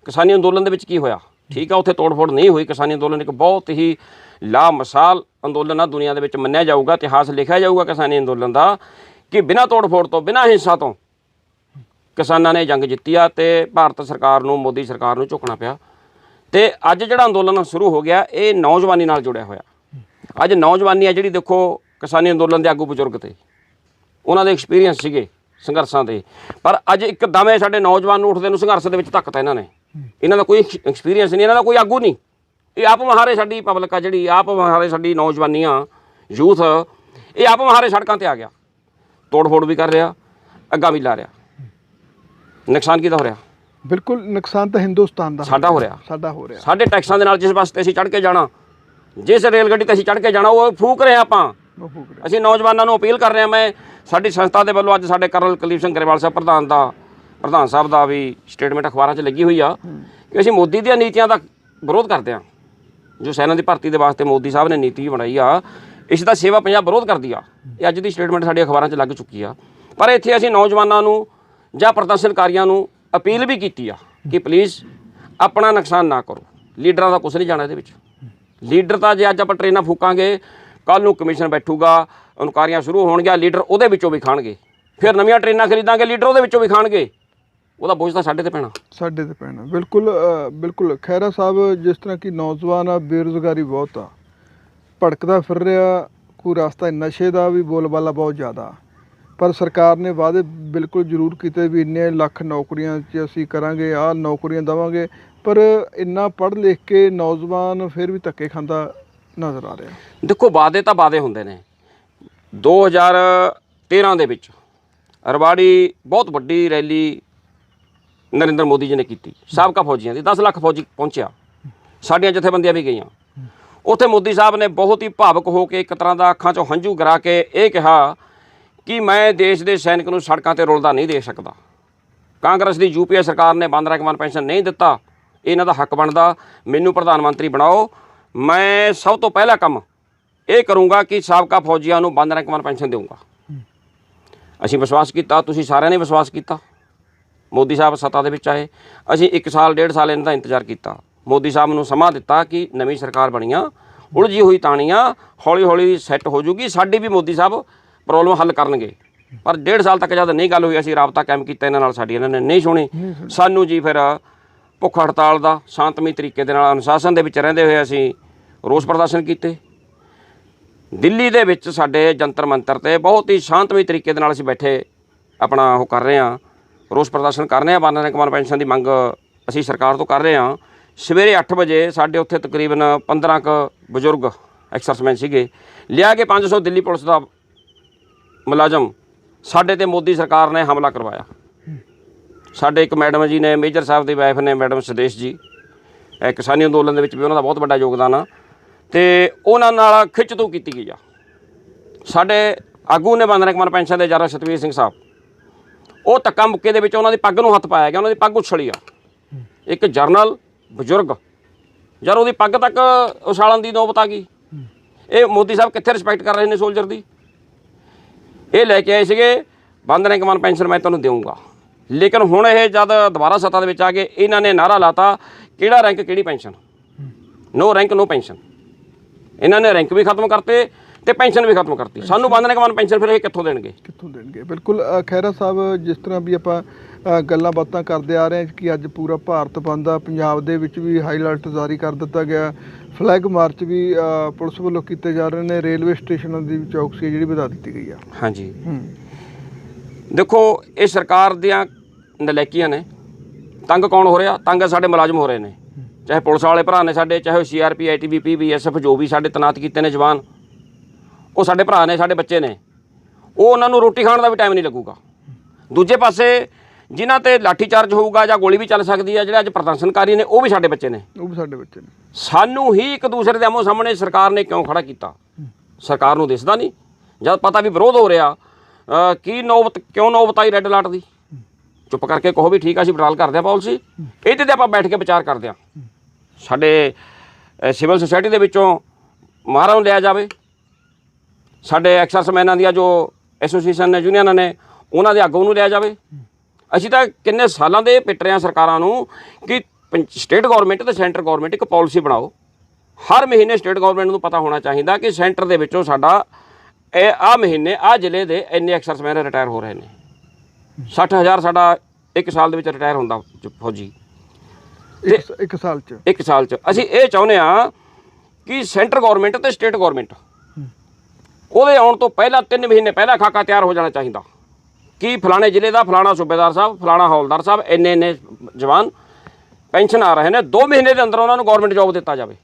ਕਿਸਾਨੀ ਅੰਦੋਲਨ ਦੇ ਵਿੱਚ ਕੀ ਹੋਇਆ? ਠੀਕ ਆ, ਉੱਥੇ ਤੋੜ-ਫੋੜ ਨਹੀਂ ਹੋਈ। ਕਿਸਾਨੀ ਅੰਦੋਲਨ ਇੱਕ ਬਹੁਤ ਹੀ ਲਾਮਿਸਾਲ ਅੰਦੋਲਨ ਆ, ਦੁਨੀਆ ਦੇ ਵਿੱਚ ਮੰਨਿਆ ਜਾਊਗਾ, ਇਤਿਹਾਸ ਲਿਖਿਆ ਜਾਊਗਾ ਕਿਸਾਨੀ ਅੰਦੋਲਨ ਦਾ, ਕਿ ਬਿਨਾਂ ਤੋੜ-ਫੋੜ ਤੋਂ, ਬਿਨਾਂ ਹਿੰਸਾ ਤੋਂ ਕਿਸਾਨਾਂ ਨੇ ਜੰਗ ਜਿੱਤੀ ਆ ਤੇ ਭਾਰਤ ਸਰਕਾਰ ਨੂੰ, ਮੋਦੀ ਸਰਕਾਰ ਨੂੰ ਝੁਕਣਾ ਪਿਆ। ਤੇ ਅੱਜ ਜਿਹੜਾ ਅੰਦੋਲਨ ਸ਼ੁਰੂ ਹੋ ਗਿਆ, ਇਹ ਨੌਜਵਾਨੀ ਨਾਲ ਜੁੜਿਆ ਹੋਇਆ। ਅੱਜ ਨੌਜਵਾਨੀ ਆ ਜਿਹੜੀ, ਦੇਖੋ ਕਿਸਾਨੀ ਅੰਦੋਲਨ ਦੇ ਆਗੂ ਬਜ਼ੁਰਗ ਤੇ ਉਹਨਾਂ ਦੇ ਐਕਸਪੀਰੀਅੰਸ ਸੀਗੇ ਸੰਘਰਸ਼ਾਂ ਦੇ, ਪਰ ਅੱਜ ਇੱਕਦਮ ਇਹ ਸਾਡੇ ਨੌਜਵਾਨ ਨੂੰ ਉੱਠਦੇ ਨੂੰ ਸੰਘਰਸ਼ ਦੇ ਵਿੱਚ ਧੱਕਤਾ ਇਹਨਾਂ ਨੇ। ਇਹਨਾਂ ਦਾ ਕੋਈ ਐਕਸਪੀਰੀਅੰਸ ਨਹੀਂ, ਇਹਨਾਂ ਦਾ ਕੋਈ ਆਗੂ ਨਹੀਂ। ਇਹ ਆਪ ਮਹਾਰੇ ਸਾਡੀ ਪਬਲਿਕ ਆ ਜਿਹੜੀ, ਆਪ ਮਹਾਰੇ ਸਾਡੀ ਨੌਜਵਾਨੀਆਂ, ਯੂਥ, ਇਹ ਆਪ ਮਹਾਰੇ ਸੜਕਾਂ 'ਤੇ ਆ ਗਿਆ, ਤੋੜ-ਫੋੜ ਵੀ ਕਰ ਰਿਹਾ, ਅੱਗਾ ਵੀ ਲਾ ਰਿਹਾ। ਨੁਕਸਾਨ ਕਿਹਦਾ ਹੋ ਰਿਹਾ? ਬਿਲਕੁਲ, ਨੁਕਸਾਨ ਤਾਂ ਹਿੰਦੁਸਤਾਨ ਦਾ ਸਾਡਾ ਹੋ ਰਿਹਾ। ਸਾਡੇ ਟੈਕਸਾਂ ਦੇ ਨਾਲ ਜਿਸ ਬੱਸ 'ਤੇ ਅਸੀਂ ਚੜ੍ਹ ਕੇ ਜਾਣਾ, ਜਿਸ ਰੇਲ ਗੱਡੀ 'ਤੇ ਅਸੀਂ ਚੜ੍ਹ ਕੇ ਜਾਣਾ, ਉਹ ਫੂਕ ਰਹੇ ਆਪਾਂ ਉਹ ਭੋਗ ਰਿਹਾ। ਅਸੀਂ ਨੌਜਵਾਨਾਂ ਨੂੰ ਅਪੀਲ ਕਰ ਰਹੇ ਹਾਂ। ਮੈਂ ਸਾਡੀ ਸੰਸਥਾ ਦੇ ਵੱਲੋਂ ਅੱਜ ਸਾਡੇ ਕਰਨਲ ਕੁਲਦੀਪ ਸਿੰਘ ਗਰੇਵਾਲ ਸਾਹਿਬ ਪ੍ਰਧਾਨ ਸਾਹਿਬ ਦਾ ਵੀ ਸਟੇਟਮੈਂਟ ਅਖਬਾਰਾਂ 'ਚ ਲੱਗੀ ਹੋਈ ਆ ਕਿ ਅਸੀਂ ਮੋਦੀ ਦੀਆਂ ਨੀਤੀਆਂ ਦਾ ਵਿਰੋਧ ਕਰਦੇ ਹਾਂ। ਜੋ ਸੈਨਾ ਦੀ ਭਰਤੀ ਦੇ ਵਾਸਤੇ ਮੋਦੀ ਸਾਹਿਬ ਨੇ ਨੀਤੀ ਬਣਾਈ ਆ, ਇਸ ਦਾ ਸੇਵਾ ਪੰਜਾਬ ਵਿਰੋਧ ਕਰਦੀ ਆ। ਇਹ ਅੱਜ ਦੀ ਸਟੇਟਮੈਂਟ ਸਾਡੀ ਅਖਬਾਰਾਂ 'ਚ ਲੱਗ ਚੁੱਕੀ ਆ। ਪਰ ਇੱਥੇ ਅਸੀਂ ਨੌਜਵਾਨਾਂ ਨੂੰ ਜਾਂ ਪ੍ਰਦਰਸ਼ਨਕਾਰੀਆਂ ਨੂੰ ਅਪੀਲ ਵੀ ਕੀਤੀ ਆ ਕਿ ਪਲੀਜ਼ ਆਪਣਾ ਨੁਕਸਾਨ ਨਾ ਕਰੋ। ਲੀਡਰਾਂ ਦਾ ਕੁਛ ਨਹੀਂ ਜਾਣਾ ਇਹਦੇ ਵਿੱਚ। ਲੀਡਰ ਤਾਂ ਜੇ ਅੱਜ ਆਪਾਂ ਟ੍ਰੇਨਾਂ ਫੂਕਾਂਗੇ, ਕੱਲ੍ਹ ਨੂੰ ਕਮਿਸ਼ਨ ਬੈਠੂਗਾ, ਇਨਕੁਆਇਰੀਆਂ ਸ਼ੁਰੂ ਹੋਣਗੀਆਂ, ਲੀਡਰ ਉਹਦੇ ਵਿੱਚੋਂ ਵੀ ਖਾਣਗੇ। ਫਿਰ ਨਵੀਆਂ ਟ੍ਰੇਨਾਂ ਖਰੀਦਾਂਗੇ, ਲੀਡਰ ਉਹਦੇ ਵਿੱਚੋਂ ਵੀ ਖਾਣਗੇ। ਉਹਦਾ ਬੋਝ ਤਾਂ ਸਾਡੇ ਤੇ ਪੈਣਾ। ਬਿਲਕੁਲ ਬਿਲਕੁਲ। ਖਹਿਰਾ ਸਾਹਿਬ, ਜਿਸ ਤਰ੍ਹਾਂ ਕਿ ਨੌਜਵਾਨ ਆ, ਬੇਰੁਜ਼ਗਾਰੀ ਬਹੁਤ ਆ, ਭਟਕਦਾ ਫਿਰ ਰਿਹਾ, ਕੋਈ ਰਸਤਾ ਨਸ਼ੇ ਦਾ ਵੀ ਬੋਲਬਾਲਾ ਬਹੁਤ ਜ਼ਿਆਦਾ। ਪਰ ਸਰਕਾਰ ਨੇ ਵਾਅਦੇ ਬਿਲਕੁਲ ਜ਼ਰੂਰ ਕੀਤੇ ਵੀ ਇੰਨੇ ਲੱਖ ਨੌਕਰੀਆਂ 'ਚ ਅਸੀਂ ਕਰਾਂਗੇ, ਆਹ ਨੌਕਰੀਆਂ ਦੇਵਾਂਗੇ। ਪਰ ਇੰਨਾ ਪੜ੍ਹ ਲਿਖ ਕੇ ਨੌਜਵਾਨ ਫਿਰ ਵੀ ਧੱਕੇ ਖਾਂਦਾ ਨਜ਼ਰ ਆ ਰਿਹਾ। ਦੇਖੋ, ਵਾਅਦੇ ਤਾਂ ਵਾਅਦੇ ਹੁੰਦੇ ਨੇ। 2013 ਦੇ ਵਿੱਚ ਰਵਾੜੀ ਬਹੁਤ ਵੱਡੀ ਰੈਲੀ ਨਰਿੰਦਰ ਮੋਦੀ ਜੀ ਨੇ ਕੀਤੀ, ਸਾਬਕਾ ਫੌਜੀਆਂ ਦੀ। 10 ਲੱਖ ਫੌਜੀ ਪਹੁੰਚਿਆ, ਸਾਡੀਆਂ ਜਥੇਬੰਦੀਆਂ ਵੀ ਗਈਆਂ। ਉੱਥੇ ਮੋਦੀ ਸਾਹਿਬ ਨੇ ਬਹੁਤ ਹੀ ਭਾਵੁਕ ਹੋ ਕੇ, ਇੱਕ ਤਰ੍ਹਾਂ ਦਾ ਅੱਖਾਂ 'ਚੋਂ ਹੰਝੂ ਗਿਰਾ ਕੇ ਇਹ ਕਿਹਾ ਕਿ ਮੈਂ ਦੇਸ਼ ਦੇ ਸੈਨਿਕ ਨੂੰ ਸੜਕਾਂ 'ਤੇ ਰੁਲਦਾ ਨਹੀਂ ਦੇਖ ਸਕਦਾ। ਕਾਂਗਰਸ ਦੀ UPA ਸਰਕਾਰ ਨੇ ਬੰਦ ਰਕਮਾਨ ਪੈਨਸ਼ਨ ਨਹੀਂ ਦਿੱਤਾ, ਇਹਨਾਂ ਦਾ ਹੱਕ ਬਣਦਾ। ਮੈਨੂੰ ਪ੍ਰਧਾਨ ਮੰਤਰੀ ਬਣਾਓ, ਮੈਂ ਸਭ ਤੋਂ ਪਹਿਲਾ ਕੰਮ ਇਹ ਕਰੂੰਗਾ ਕਿ ਸਾਬਕਾ ਫੌਜੀਆਂ ਨੂੰ ਬੰਦ ਰਕਮਾਨ ਪੈਨਸ਼ਨ ਦੇਊਂਗਾ। ਅਸੀਂ ਵਿਸ਼ਵਾਸ ਕੀਤਾ, ਤੁਸੀਂ ਸਾਰਿਆਂ ਨੇ ਵਿਸ਼ਵਾਸ ਕੀਤਾ। ਮੋਦੀ ਸਾਹਿਬ ਸੱਤਾ ਦੇ ਵਿੱਚ ਆਏ, ਅਸੀਂ 1 ਸਾਲ 1.5 ਸਾਲ ਇਹਨਾਂ ਦਾ ਇੰਤਜ਼ਾਰ ਕੀਤਾ। ਮੋਦੀ ਸਾਹਿਬ ਨੂੰ ਸਮਾਂ ਦਿੱਤਾ ਕਿ ਨਵੀਂ ਸਰਕਾਰ ਬਣੀਆਂ, ਉਲਝੀ ਹੋਈ ਤਾਣੀਆਂ ਹੌਲੀ ਹੌਲੀ ਸੈੱਟ ਹੋ ਜੂਗੀ, ਸਾਡੀ ਵੀ ਮੋਦੀ ਸਾਹਿਬ ਪ੍ਰੋਬਲਮ ਹੱਲ ਕਰਨਗੇ। ਪਰ 1.5 ਸਾਲ ਤੱਕ ਜਦ ਨਹੀਂ ਗੱਲ ਹੋਈ, ਅਸੀਂ ਰਾਬਤਾ ਕਾਇਮ ਕੀਤਾ ਇਹਨਾਂ ਨਾਲ, ਸਾਡੀ ਇਹਨਾਂ ਨੇ ਨਹੀਂ ਸੁਣੀ। ਸਾਨੂੰ ਜੀ ਫਿਰ ਭੁੱਖ ਹੜਤਾਲ ਦਾ ਸ਼ਾਂਤਮਈ ਤਰੀਕੇ ਦੇ ਨਾਲ ਅਨੁਸ਼ਾਸਨ ਦੇ ਵਿੱਚ ਰਹਿੰਦੇ ਹੋਏ ਅਸੀਂ ਰੋਸ ਪ੍ਰਦਰਸ਼ਨ ਕੀਤੇ। ਦਿੱਲੀ ਦੇ ਵਿੱਚ ਸਾਡੇ ਜੰਤਰ ਮੰਤਰ 'ਤੇ ਬਹੁਤ ਹੀ ਸ਼ਾਂਤਮਈ ਤਰੀਕੇ ਦੇ ਨਾਲ ਅਸੀਂ ਬੈਠੇ ਆਪਣਾ ਉਹ ਕਰ ਰਹੇ ਹਾਂ, ਰੋਸ ਪ੍ਰਦਰਸ਼ਨ ਕਰ ਰਹੇ ਹਾਂ। ਬੰਦ ਰਕਮਾਨ ਪੈਨਸ਼ਨ ਦੀ ਮੰਗ ਅਸੀਂ ਸਰਕਾਰ ਤੋਂ ਕਰ ਰਹੇ ਹਾਂ। ਸਵੇਰੇ 8 ਵਜੇ ਸਾਡੇ ਉੱਥੇ ਤਕਰੀਬਨ 15 ਕੁ ਬਜ਼ੁਰਗ ਐਕਸਰਸਾਈਜ਼ ਸੀਗੇ, ਲਿਆ ਕੇ 500 ਦਿੱਲੀ ਪੁਲਿਸ ਦਾ ਮੁਲਾਜ਼ਮ ਸਾਡੇ 'ਤੇ ਮੋਦੀ ਸਰਕਾਰ ਨੇ ਹਮਲਾ ਕਰਵਾਇਆ। ਸਾਡੇ ਇੱਕ ਮੈਡਮ ਜੀ ਨੇ, ਮੇਜਰ ਸਾਹਿਬ ਦੀ ਵਾਈਫ ਨੇ, ਮੈਡਮ ਸੁਦੇਸ਼ ਜੀ, ਕਿਸਾਨੀ ਅੰਦੋਲਨ ਦੇ ਵਿੱਚ ਵੀ ਉਹਨਾਂ ਦਾ ਬਹੁਤ ਵੱਡਾ ਯੋਗਦਾਨ ਆ, ਅਤੇ ਉਹਨਾਂ ਨਾਲ ਖਿੱਚਤੂ ਕੀਤੀ ਗਈ ਆ। ਸਾਡੇ ਆਗੂ ਨੇ ਬੰਦ ਰਕਮਾਨ ਪੈਨਸ਼ਨ ਦੇ ਜਨਰਲ ਸਤਵੀਰ ਸਿੰਘ ਸਾਹਿਬ, ਉਹ ਧੱਕਾ ਮੁੱਕੇ ਦੇ ਵਿੱਚ ਉਹਨਾਂ ਦੀ ਪੱਗ ਨੂੰ ਹੱਥ ਪਾਇਆ ਗਿਆ, ਉਹਨਾਂ ਦੀ ਪੱਗ ਉਛਲੀ ਆ। ਇੱਕ ਜਰਨਲ ਬਜ਼ੁਰਗ ਯਾਰ ਉਹਦੀ ਪੱਗ ਤੱਕ ਉਛਾਲਣ ਦੀ ਨੌਬਤ ਆ ਗਈ। ਇਹ ਮੋਦੀ ਸਾਹਿਬ ਕਿੱਥੇ ਰਿਸਪੈਕਟ ਕਰ ਰਹੇ ਨੇ ਸੋਲਜਰ ਦੀ। ਇਹ ਲੈ ਕੇ ਆਏ ਸੀਗੇ ਬੰਦ ਰਕਮਾਨ ਪੈਨਸ਼ਨ ਮੈਂ ਤੁਹਾਨੂੰ ਦੇਵਾਂਗਾ, ਲੇਕਿਨ ਹੁਣ ਇਹ ਜਦ ਦੁਬਾਰਾ ਸੱਤਾ ਦੇ ਵਿੱਚ ਆ ਗਏ, ਇਹਨਾਂ ਨੇ ਨਾਅਰਾ ਲਾਤਾ ਕਿਹੜਾ ਰੈਂਕ ਕਿਹੜੀ ਪੈਨਸ਼ਨ, ਨੋ ਰੈਂਕ ਨੋ ਪੈਨਸ਼ਨ। ਇਹਨਾਂ ਨੇ ਰੈਂਕ ਵੀ ਖਤਮ ਕਰਤੇ ਅਤੇ ਪੈਨਸ਼ਨ ਵੀ ਖਤਮ ਕਰਤੀ। ਸਾਨੂੰ ਬੰਦ ਰਕਮਾਨ ਪੈਨਸ਼ਨ ਫਿਰ ਇਹ ਕਿੱਥੋਂ ਦੇਣਗੇ? ਬਿਲਕੁਲ। ਖਹਿਰਾ ਸਾਹਿਬ, ਜਿਸ ਤਰ੍ਹਾਂ ਵੀ ਆਪਾਂ ਗੱਲਾਂ ਬਾਤਾਂ ਕਰਦੇ ਆ ਰਹੇ ਹਾਂ ਕਿ ਅੱਜ ਪੂਰਾ ਭਾਰਤ ਬੰਦ ਆ, ਪੰਜਾਬ ਦੇ ਵਿੱਚ ਵੀ ਹਾਈ ਅਲਰਟ ਜਾਰੀ ਕਰ ਦਿੱਤਾ ਗਿਆ, ਫਲੈਗ ਮਾਰਚ ਵੀ ਪੁਲਿਸ ਵੱਲੋਂ ਕੀਤੇ ਜਾ ਰਹੇ ਨੇ, ਰੇਲਵੇ ਸਟੇਸ਼ਨਾਂ ਦੀ ਚੌਕਸੀ ਜਿਹੜੀ ਵਧਾ ਦਿੱਤੀ ਗਈ ਆ। ਹਾਂਜੀ, ਦੇਖੋ ਇਹ ਸਰਕਾਰ ਦੀਆਂ ਨਲਾਇਕੀਆਂ ਨੇ। ਤੰਗ ਕੌਣ ਹੋ ਰਿਹਾ? ਤੰਗ ਸਾਡੇ ਮੁਲਾਜ਼ਮ ਹੋ ਰਹੇ ਨੇ, ਚਾਹੇ ਪੁਲਿਸ ਵਾਲੇ ਭਰਾ ਨੇ ਸਾਡੇ, ਚਾਹੇ CRP ITBP BSF ਜੋ ਵੀ ਸਾਡੇ ਤੈਨਾਤ ਕੀਤੇ ਨੇ ਜਵਾਨ, ਉਹ ਸਾਡੇ ਭਰਾ ਨੇ, ਸਾਡੇ ਬੱਚੇ ਨੇ। ਉਹ ਉਹਨਾਂ ਨੂੰ ਰੋਟੀ ਖਾਣ ਦਾ ਵੀ ਟਾਈਮ ਨਹੀਂ ਲੱਗੂਗਾ। ਦੂਜੇ ਪਾਸੇ ਜਿਨ੍ਹਾਂ 'ਤੇ ਲਾਠੀ ਚਾਰਜ ਹੋਊਗਾ ਜਾਂ ਗੋਲੀ ਵੀ ਚੱਲ ਸਕਦੀ ਹੈ, ਜਿਹੜੇ ਅੱਜ ਪ੍ਰਦਰਸ਼ਨਕਾਰੀ ਨੇ, ਉਹ ਵੀ ਸਾਡੇ ਬੱਚੇ ਨੇ। ਸਾਨੂੰ ਹੀ ਇੱਕ ਦੂਸਰੇ ਦੇ ਆਮੋ ਸਾਹਮਣੇ ਸਰਕਾਰ ਨੇ ਕਿਉਂ ਖੜਾ ਕੀਤਾ? ਸਰਕਾਰ ਨੂੰ ਦਿਸਦਾ ਨਹੀਂ ਜਦ ਪਤਾ ਵੀ ਵਿਰੋਧ ਹੋ ਰਿਹਾ? ਕੀ ਨੌਬਤ ਕਿਉਂ ਨੌਬਤ ਆਈ ਰੈੱਡ ਅਲਰਟ ਦੀ? ਚੁੱਪ ਕਰਕੇ ਕਹੋ ਵੀ ਠੀਕ ਆ, ਅਸੀਂ ਵਿਡਰਾਲ ਕਰਦੇ ਹਾਂ ਪਾਲਿਸੀ, ਇਹਦੇ 'ਤੇ ਆਪਾਂ ਬੈਠ ਕੇ ਵਿਚਾਰ ਕਰਦੇ ਹਾਂ। ਸਾਡੇ ਸਿਵਲ ਸੁਸਾਇਟੀ ਦੇ ਵਿੱਚੋਂ ਮਾਹਰਾਂ ਨੂੰ ਲਿਆ ਜਾਵੇ, ਸਾਡੇ ਐਕਸਰਸਮੈਨਾਂ ਦੀਆਂ ਜੋ ਐਸੋਸੀਏਸ਼ਨ ਨੇ, ਯੂਨੀਅਨਾਂ ਨੇ, ਉਹਨਾਂ ਦੇ ਆਗੂ ਨੂੰ ਲਿਆ ਜਾਵੇ। ਅਸੀਂ ਤਾਂ ਕਿੰਨੇ ਸਾਲਾਂ ਦੇ ਪਿੱਟ ਰਹੇ ਹਾਂ ਸਰਕਾਰਾਂ ਨੂੰ ਕਿ ਸਟੇਟ ਗੌਰਮੈਂਟ ਅਤੇ ਸੈਂਟਰ ਗੌਰਮੈਂਟ ਇੱਕ ਪਾਲਿਸੀ ਬਣਾਓ। ਹਰ ਮਹੀਨੇ ਸਟੇਟ ਗੌਰਮੈਂਟ ਨੂੰ ਪਤਾ ਹੋਣਾ ਚਾਹੀਦਾ ਕਿ ਸੈਂਟਰ ਦੇ ਵਿੱਚੋਂ ਸਾਡਾ ਆਹ ਮਹੀਨੇ ਆਹ ਜ਼ਿਲ੍ਹੇ ਦੇ ਇੰਨੇ ਐਕਸਰਸਮੈਨ ਰਿਟਾਇਰ ਹੋ ਰਹੇ ਨੇ। 60,000 ਸਾਡਾ ਇੱਕ ਸਾਲ ਦੇ ਵਿੱਚ ਰਿਟਾਇਰ ਹੁੰਦਾ ਫੌਜੀ, ਇੱਕ ਸਾਲ 'ਚ। ਅਸੀਂ ਇਹ ਚਾਹੁੰਦੇ ਹਾਂ ਕਿ ਸੈਂਟਰ ਗੌਰਮੈਂਟ ਅਤੇ ਸਟੇਟ ਗੌਰਮੈਂਟ ਉਹਦੇ ਆਉਣ ਤੋਂ ਪਹਿਲਾਂ 3 ਮਹੀਨੇ ਪਹਿਲਾਂ ਖਾਕਾ ਤਿਆਰ ਹੋ ਜਾਣਾ ਚਾਹੀਦਾ ਕਿ ਫਲਾਣੇ ਜ਼ਿਲ੍ਹੇ ਦਾ ਫਲਾਣਾ ਸੂਬੇਦਾਰ ਸਾਹਿਬ, ਫਲਾਣਾ ਹੌਲਦਾਰ ਸਾਹਿਬ, ਇੰਨੇ ਜਵਾਨ ਪੈਨਸ਼ਨ ਆ ਰਹੇ ਨੇ, 2 ਮਹੀਨੇ ਦੇ ਅੰਦਰ ਉਹਨਾਂ ਨੂੰ ਗੌਰਮੈਂਟ ਜੋਬ ਦਿੱਤਾ ਜਾਵੇ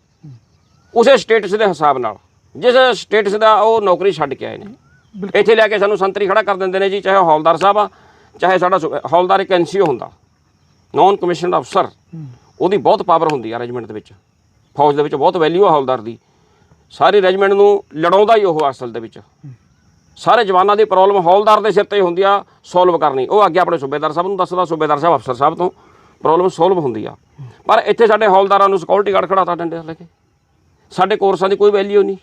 ਉਸੇ ਸਟੇਟਸ ਦੇ ਹਿਸਾਬ ਨਾਲ, ਜਿਸ ਸਟੇਟਸ ਦਾ ਉਹ ਨੌਕਰੀ ਛੱਡ ਕੇ ਆਏ ਨੇ। ਇੱਥੇ ਲਿਆ ਕੇ ਸਾਨੂੰ ਸੰਤਰੀ ਖੜਾ ਕਰ ਦਿੰਦੇ ਨੇ ਜੀ, ਚਾਹੇ ਹੌਲਦਾਰ ਸਾਹਿਬ ਆ, ਚਾਹੇ ਸਾਡਾ ਹੌਲਦਾਰ ਇੱਕ NCO ਹੁੰਦਾ, ਨੌਨ ਕਮਿਸ਼ਨਡ ਅਫਸਰ, ਉਹਦੀ ਬਹੁਤ ਪਾਵਰ ਹੁੰਦੀ ਆ ਰੈਜੀਮੈਂਟ ਦੇ ਵਿੱਚ, ਫੌਜ ਦੇ ਵਿੱਚ ਬਹੁਤ ਵੈਲਿਊ ਆ ਹੌਲਦਾਰ ਦੀ। ਸਾਰੀ ਰੈਜੀਮੈਂਟ ਨੂੰ ਲੜਾਉਂਦਾ ਹੀ ਉਹ ਅਸਲ ਦੇ ਵਿੱਚ। ਸਾਰੇ ਜਵਾਨਾਂ ਦੀ ਪ੍ਰੋਬਲਮ ਹੌਲਦਾਰ ਦੇ ਸਿਰ ਤੇ ਹੁੰਦੀ ਆ ਸੋਲਵ ਕਰਨੀ, ਉਹ ਅੱਗੇ ਆਪਣੇ ਸੂਬੇਦਾਰ ਸਾਹਿਬ ਨੂੰ ਦੱਸਦਾ, ਸੂਬੇਦਾਰ ਸਾਹਿਬ ਅਫਸਰ ਸਾਹਿਬ ਤੋਂ ਪ੍ਰੋਬਲਮ ਸੋਲਵ ਹੁੰਦੀ ਆ। ਪਰ ਇੱਥੇ ਸਾਡੇ ਹੌਲਦਾਰਾਂ ਨੂੰ ਸਿਕਿਉਰਿਟੀ ਗਾਰਡ ਖੜਾਤਾ ਡੰਡੇ ਲੈ ਕੇ। ਸਾਡੇ ਕੋਰਸਾਂ ਦੀ ਕੋਈ ਵੈਲਿਊ ਨਹੀਂ।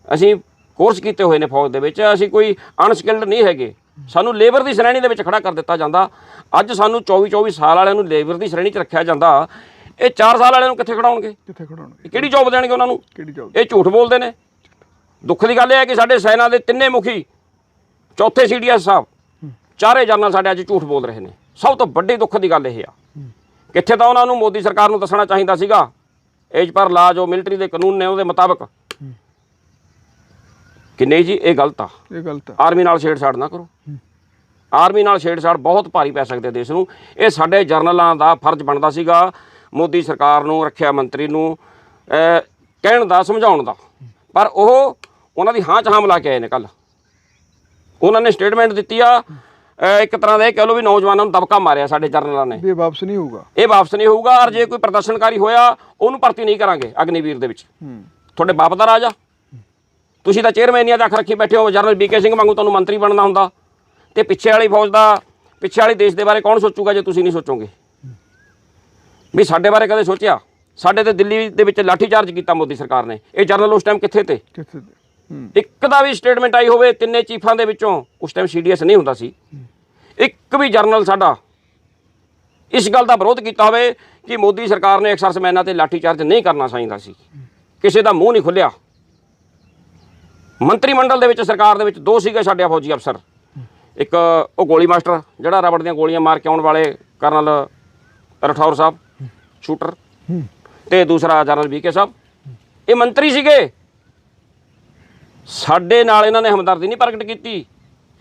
ਅਸੀਂ ਕੋਰਸ ਕੀਤੇ ਹੋਏ ਨੇ ਫੌਜ ਦੇ ਵਿੱਚ, ਅਸੀਂ ਕੋਈ ਅਨਸਕਿਲਡ ਨਹੀਂ ਹੈਗੇ। ਸਾਨੂੰ ਲੇਬਰ ਦੀ ਸ਼੍ਰੇਣੀ ਦੇ ਵਿੱਚ ਖੜਾ ਕਰ ਦਿੱਤਾ ਜਾਂਦਾ। ਅੱਜ ਸਾਨੂੰ 24 ਸਾਲ ਵਾਲਿਆਂ ਨੂੰ ਲੇਬਰ ਦੀ ਸ਼੍ਰੇਣੀ 'ਚ ਰੱਖਿਆ ਜਾਂਦਾ। ਇਹ 4 ਸਾਲ ਵਾਲਿਆਂ ਨੂੰ ਕਿੱਥੇ ਖੜਾਉਣਗੇ? ਕਿਹੜੀ ਜੋਬ ਦੇਣਗੇ ਉਹਨਾਂ ਨੂੰ? ਇਹ ਝੂਠ ਬੋਲਦੇ ਨੇ। ਦੁੱਖ ਦੀ ਗੱਲ ਇਹ ਹੈ ਕਿ ਸਾਡੇ ਸੈਨਾ ਦੇ ਤਿੰਨੇ ਮੁਖੀ, ਚੌਥੇ CDS ਸਾਹਿਬ, ਚਾਰੇ ਜਨਰਲ ਸਾਡੇ ਅੱਜ ਝੂਠ ਬੋਲ ਰਹੇ ਨੇ। ਸਭ ਤੋਂ ਵੱਡੀ ਦੁੱਖ ਦੀ ਗੱਲ ਇਹ ਆ, ਕਿੱਥੇ ਤਾਂ ਉਹਨਾਂ ਨੂੰ ਮੋਦੀ ਸਰਕਾਰ ਨੂੰ ਦੱਸਣਾ ਚਾਹੀਦਾ ਸੀਗਾ ਏਜ ਪਰ ਲਾ ਜੋ ਮਿਲਟਰੀ ਦੇ ਕਾਨੂੰਨ ਨੇ ਉਹਦੇ ਮੁਤਾਬਕ ਕਿ ਨਹੀਂ ਜੀ ਇਹ ਗਲਤ ਆ, ਆਰਮੀ ਨਾਲ ਛੇੜਛਾੜ ਨਾ ਕਰੋ। ਆਰਮੀ ਨਾਲ ਛੇੜਛਾੜ ਬਹੁਤ ਭਾਰੀ ਪੈ ਸਕਦੇ ਦੇਸ਼ ਨੂੰ। ਇਹ ਸਾਡੇ ਜਰਨਲਾਂ ਦਾ ਫਰਜ਼ ਬਣਦਾ ਸੀਗਾ ਮੋਦੀ ਸਰਕਾਰ ਨੂੰ, ਰੱਖਿਆ ਮੰਤਰੀ ਨੂੰ ਕਹਿਣ ਦਾ, ਸਮਝਾਉਣ ਦਾ। ਪਰ ਉਹ ਉਹਨਾਂ ਦੀ ਹਾਂ 'ਚ ਹਾਂ ਮਿਲਾ ਕੇ ਆਏ ਨੇ। ਕੱਲ੍ਹ ਉਹਨਾਂ ਨੇ ਸਟੇਟਮੈਂਟ ਦਿੱਤੀ ਆ, ਇੱਕ ਤਰ੍ਹਾਂ ਦਾ ਇਹ ਕਹਿ ਲਓ ਵੀ ਨੌਜਵਾਨਾਂ ਨੂੰ ਦਬਕਾ ਮਾਰਿਆ ਸਾਡੇ ਜਰਨਲਾਂ ਨੇ। ਇਹ ਵਾਪਸ ਨਹੀਂ ਹੋਊਗਾ, ਇਹ ਵਾਪਸ ਨਹੀਂ ਹੋਊਗਾ। ਔਰ ਜੇ ਕੋਈ ਪ੍ਰਦਰਸ਼ਨਕਾਰੀ ਹੋਇਆ ਉਹਨੂੰ ਭਰਤੀ ਨਹੀਂ ਕਰਾਂਗੇ ਅਗਨੀਵੀਰ ਦੇ ਵਿੱਚ। ਤੁਹਾਡੇ ਬਾਪ ਦਾ ਰਾਜ ਆ, ਤੁਸੀਂ ਤਾਂ ਚੇਅਰਮੈਨੀਆਂ ਦਾ ਅੱਖ ਰੱਖੀ ਬੈਠੇ ਹੋ। ਜਨਰਲ BK ਸਿੰਘ ਵਾਂਗੂ ਤੁਹਾਨੂੰ ਮੰਤਰੀ ਬਣਨਾ ਹੁੰਦਾ। ਤੇ ਪਿੱਛੇ ਵਾਲੀ ਫੌਜ ਦਾ, ਪਿੱਛੇ ਵਾਲੇ ਦੇਸ਼ ਦੇ ਬਾਰੇ ਕੌਣ ਸੋਚੂਗਾ ਜੇ ਤੁਸੀਂ ਨਹੀਂ ਸੋਚੋਗੇ? ਵੀ ਸਾਡੇ ਬਾਰੇ ਕਦੇ ਸੋਚਿਆ? ਸਾਡੇ ਤੇ ਦਿੱਲੀ ਦੇ ਵਿੱਚ ਲਾਠੀ ਚਾਰਜ ਕੀਤਾ ਮੋਦੀ ਸਰਕਾਰ ਨੇ। ਇਹ ਜਰਨਲ ਉਸ ਟਾਈਮ ਕਿੱਥੇ ਤੇ? ਇੱਕ ਦਾ ਵੀ ਸਟੇਟਮੈਂਟ ਆਈ ਹੋਵੇ ਤਿੰਨੇ ਚੀਫਾਂ ਦੇ ਵਿੱਚੋਂ? ਉਸ ਟਾਈਮ CDS ਨਹੀਂ ਹੁੰਦਾ ਸੀ। ਇੱਕ ਵੀ ਜਰਨਲ ਸਾਡਾ ਇਸ ਗੱਲ ਦਾ ਵਿਰੋਧ ਕੀਤਾ ਹੋਵੇ ਕਿ ਮੋਦੀ ਸਰਕਾਰ ਨੇ ਐਕਸਰਸਮੈਨਾਂ ਤੇ ਲਾਠੀ ਚਾਰਜ ਨਹੀਂ ਕਰਨਾ ਚਾਹੀਦਾ ਸੀ? ਕਿਸੇ ਦਾ ਮੂੰਹ ਨਹੀਂ ਖੁੱਲਿਆ। ਮੰਤਰੀ ਮੰਡਲ ਦੇ ਵਿੱਚ, ਸਰਕਾਰ ਦੇ ਵਿੱਚ 2 ਸੀਗੇ ਸਾਡੇ ਫੌਜੀ ਅਫਸਰ। ਇੱਕ ਉਹ ਗੋਲੀ ਮਾਸਟਰ ਜਿਹੜਾ ਰਬੜ ਦੀਆਂ ਗੋਲੀਆਂ ਮਾਰ ਕੇ ਆਉਣ ਵਾਲੇ ਕਰਨਲ ਰਠੌਰ ਸਾਹਿਬ ਸ਼ੂਟਰ, ਤੇ ਦੂਸਰਾ ਜਨਰਲ BK ਸਾਹਿਬ। ਇਹ ਮੰਤਰੀ ਸੀਗੇ। ਸਾਡੇ ਨਾਲ ਇਹਨਾਂ ਨੇ ਹਮਦਰਦੀ ਨਹੀਂ ਪ੍ਰਗਟ ਕੀਤੀ,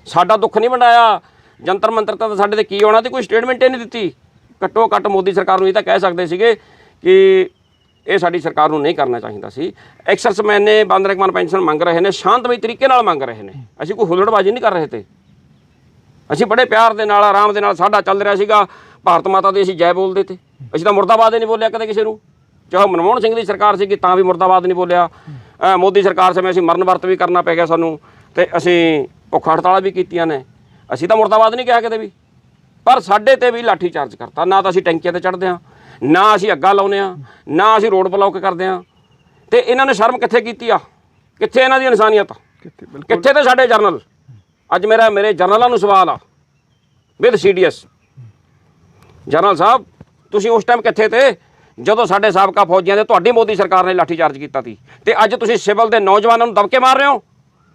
ਸਾਡਾ ਦੁੱਖ ਨਹੀਂ ਵੰਡਾਇਆ। ਜੰਤਰ ਮੰਤਰ ਤਾਂ ਸਾਡੇ ਤੇ ਕੀ ਆਉਣਾ ਤੇ ਕੋਈ ਸਟੇਟਮੈਂਟ ਹੀ ਨਹੀਂ ਦਿੱਤੀ। ਘੱਟੋ ਘੱਟ ਮੋਦੀ ਸਰਕਾਰ ਨੂੰ ਇਹ ਤਾਂ ਕਹਿ ਸਕਦੇ ਸੀਗੇ ਕਿ ਇਹ ਸਾਡੀ ਸਰਕਾਰ ਨੂੰ ਨਹੀਂ ਕਰਨਾ ਚਾਹੀਦਾ ਸੀ। ਐਕਸਰਸਮੈਨ ਨੇ ਬੰਦ ਪੈਨਸ਼ਨ ਮੰਗ ਰਹੇ ਨੇ, ਸ਼ਾਂਤਮਈ ਤਰੀਕੇ ਨਾਲ ਮੰਗ ਰਹੇ ਨੇ। ਅਸੀਂ ਕੋਈ ਹੁੱਲੜਬਾਜ਼ੀ ਨਹੀਂ ਕਰ ਰਹੇ ਤੇ। ਅਸੀਂ ਬੜੇ ਪਿਆਰ ਦੇ ਨਾਲ, ਆਰਾਮ ਦੇ ਨਾਲ ਸਾਡਾ ਚੱਲ ਰਿਹਾ ਸੀਗਾ। ਭਾਰਤ ਮਾਤਾ ਦੀ ਅਸੀਂ ਜੈ ਬੋਲਦੇ ਤੇ। ਅਸੀਂ ਤਾਂ ਮੁਰਦਾਬਾਦ ਹੀ ਨਹੀਂ ਬੋਲਿਆ ਕਦੇ ਕਿਸੇ ਨੂੰ। ਚਾਹੇ ਮਨਮੋਹਨ ਸਿੰਘ ਦੀ ਸਰਕਾਰ ਸੀਗੀ ਤਾਂ ਵੀ ਮੁਰਦਾਬਾਦ ਨਹੀਂ ਬੋਲਿਆ। ਮੋਦੀ ਸਰਕਾਰ ਸਮੇਂ ਅਸੀਂ ਮਰਨ ਵਰਤ ਵੀ ਕਰਨਾ ਪੈ ਗਿਆ ਸਾਨੂੰ, ਤੇ ਅਸੀਂ ਭੁੱਖ ਹੜਤਾਲਾਂ ਵੀ ਕੀਤੀਆਂ ਨੇ। ਅਸੀਂ ਤਾਂ ਮੁਰਦਾਬਾਦ ਨਹੀਂ ਕਿਹਾ ਕਿਤੇ ਵੀ। ਪਰ ਸਾਡੇ ਤੇ ਵੀ ਲਾਠੀ ਚਾਰਜ ਕਰਤਾ। ਨਾ ਤਾਂ ਅਸੀਂ ਟੈਂਕੀਆਂ ਤੇ ਚੜ੍ਹਦੇ ਹਾਂ, ਨਾ ਅਸੀਂ ਅੱਗਾ ਲਾਉਂਦੇ ਹਾਂ, ਨਾ ਅਸੀਂ ਰੋਡ ਬਲੌਕ ਕਰਦੇ ਹਾਂ। ਤੇ ਇਹਨਾਂ ਨੇ ਸ਼ਰਮ ਕਿੱਥੇ ਕੀਤੀ ਆ? ਕਿੱਥੇ ਇਹਨਾਂ ਦੀ ਇਨਸਾਨੀਅਤ? ਕਿੱਥੇ ਤੇ ਸਾਡੇ ਜਰਨਲ? ਅੱਜ ਮੇਰੇ ਜਰਨਲਾਂ ਨੂੰ ਸਵਾਲ ਆ ਵਿਦ CDS। ਜਰਨਲ ਸਾਹਿਬ ਤੁਸੀਂ ਉਸ ਟਾਈਮ ਕਿੱਥੇ ਤੇ ਜਦੋਂ ਸਾਡੇ ਸਾਬਕਾ ਫੌਜੀਆਂ ਦੇ ਤੁਹਾਡੀ ਮੋਦੀ ਸਰਕਾਰ ਨੇ ਲਾਠੀ ਚਾਰਜ ਕੀਤਾ ਸੀ? ਤੇ ਅੱਜ ਤੁਸੀਂ ਸਿਵਲ ਦੇ ਨੌਜਵਾਨਾਂ ਨੂੰ ਦਬਕੇ ਮਾਰ ਰਹੇ ਹੋ।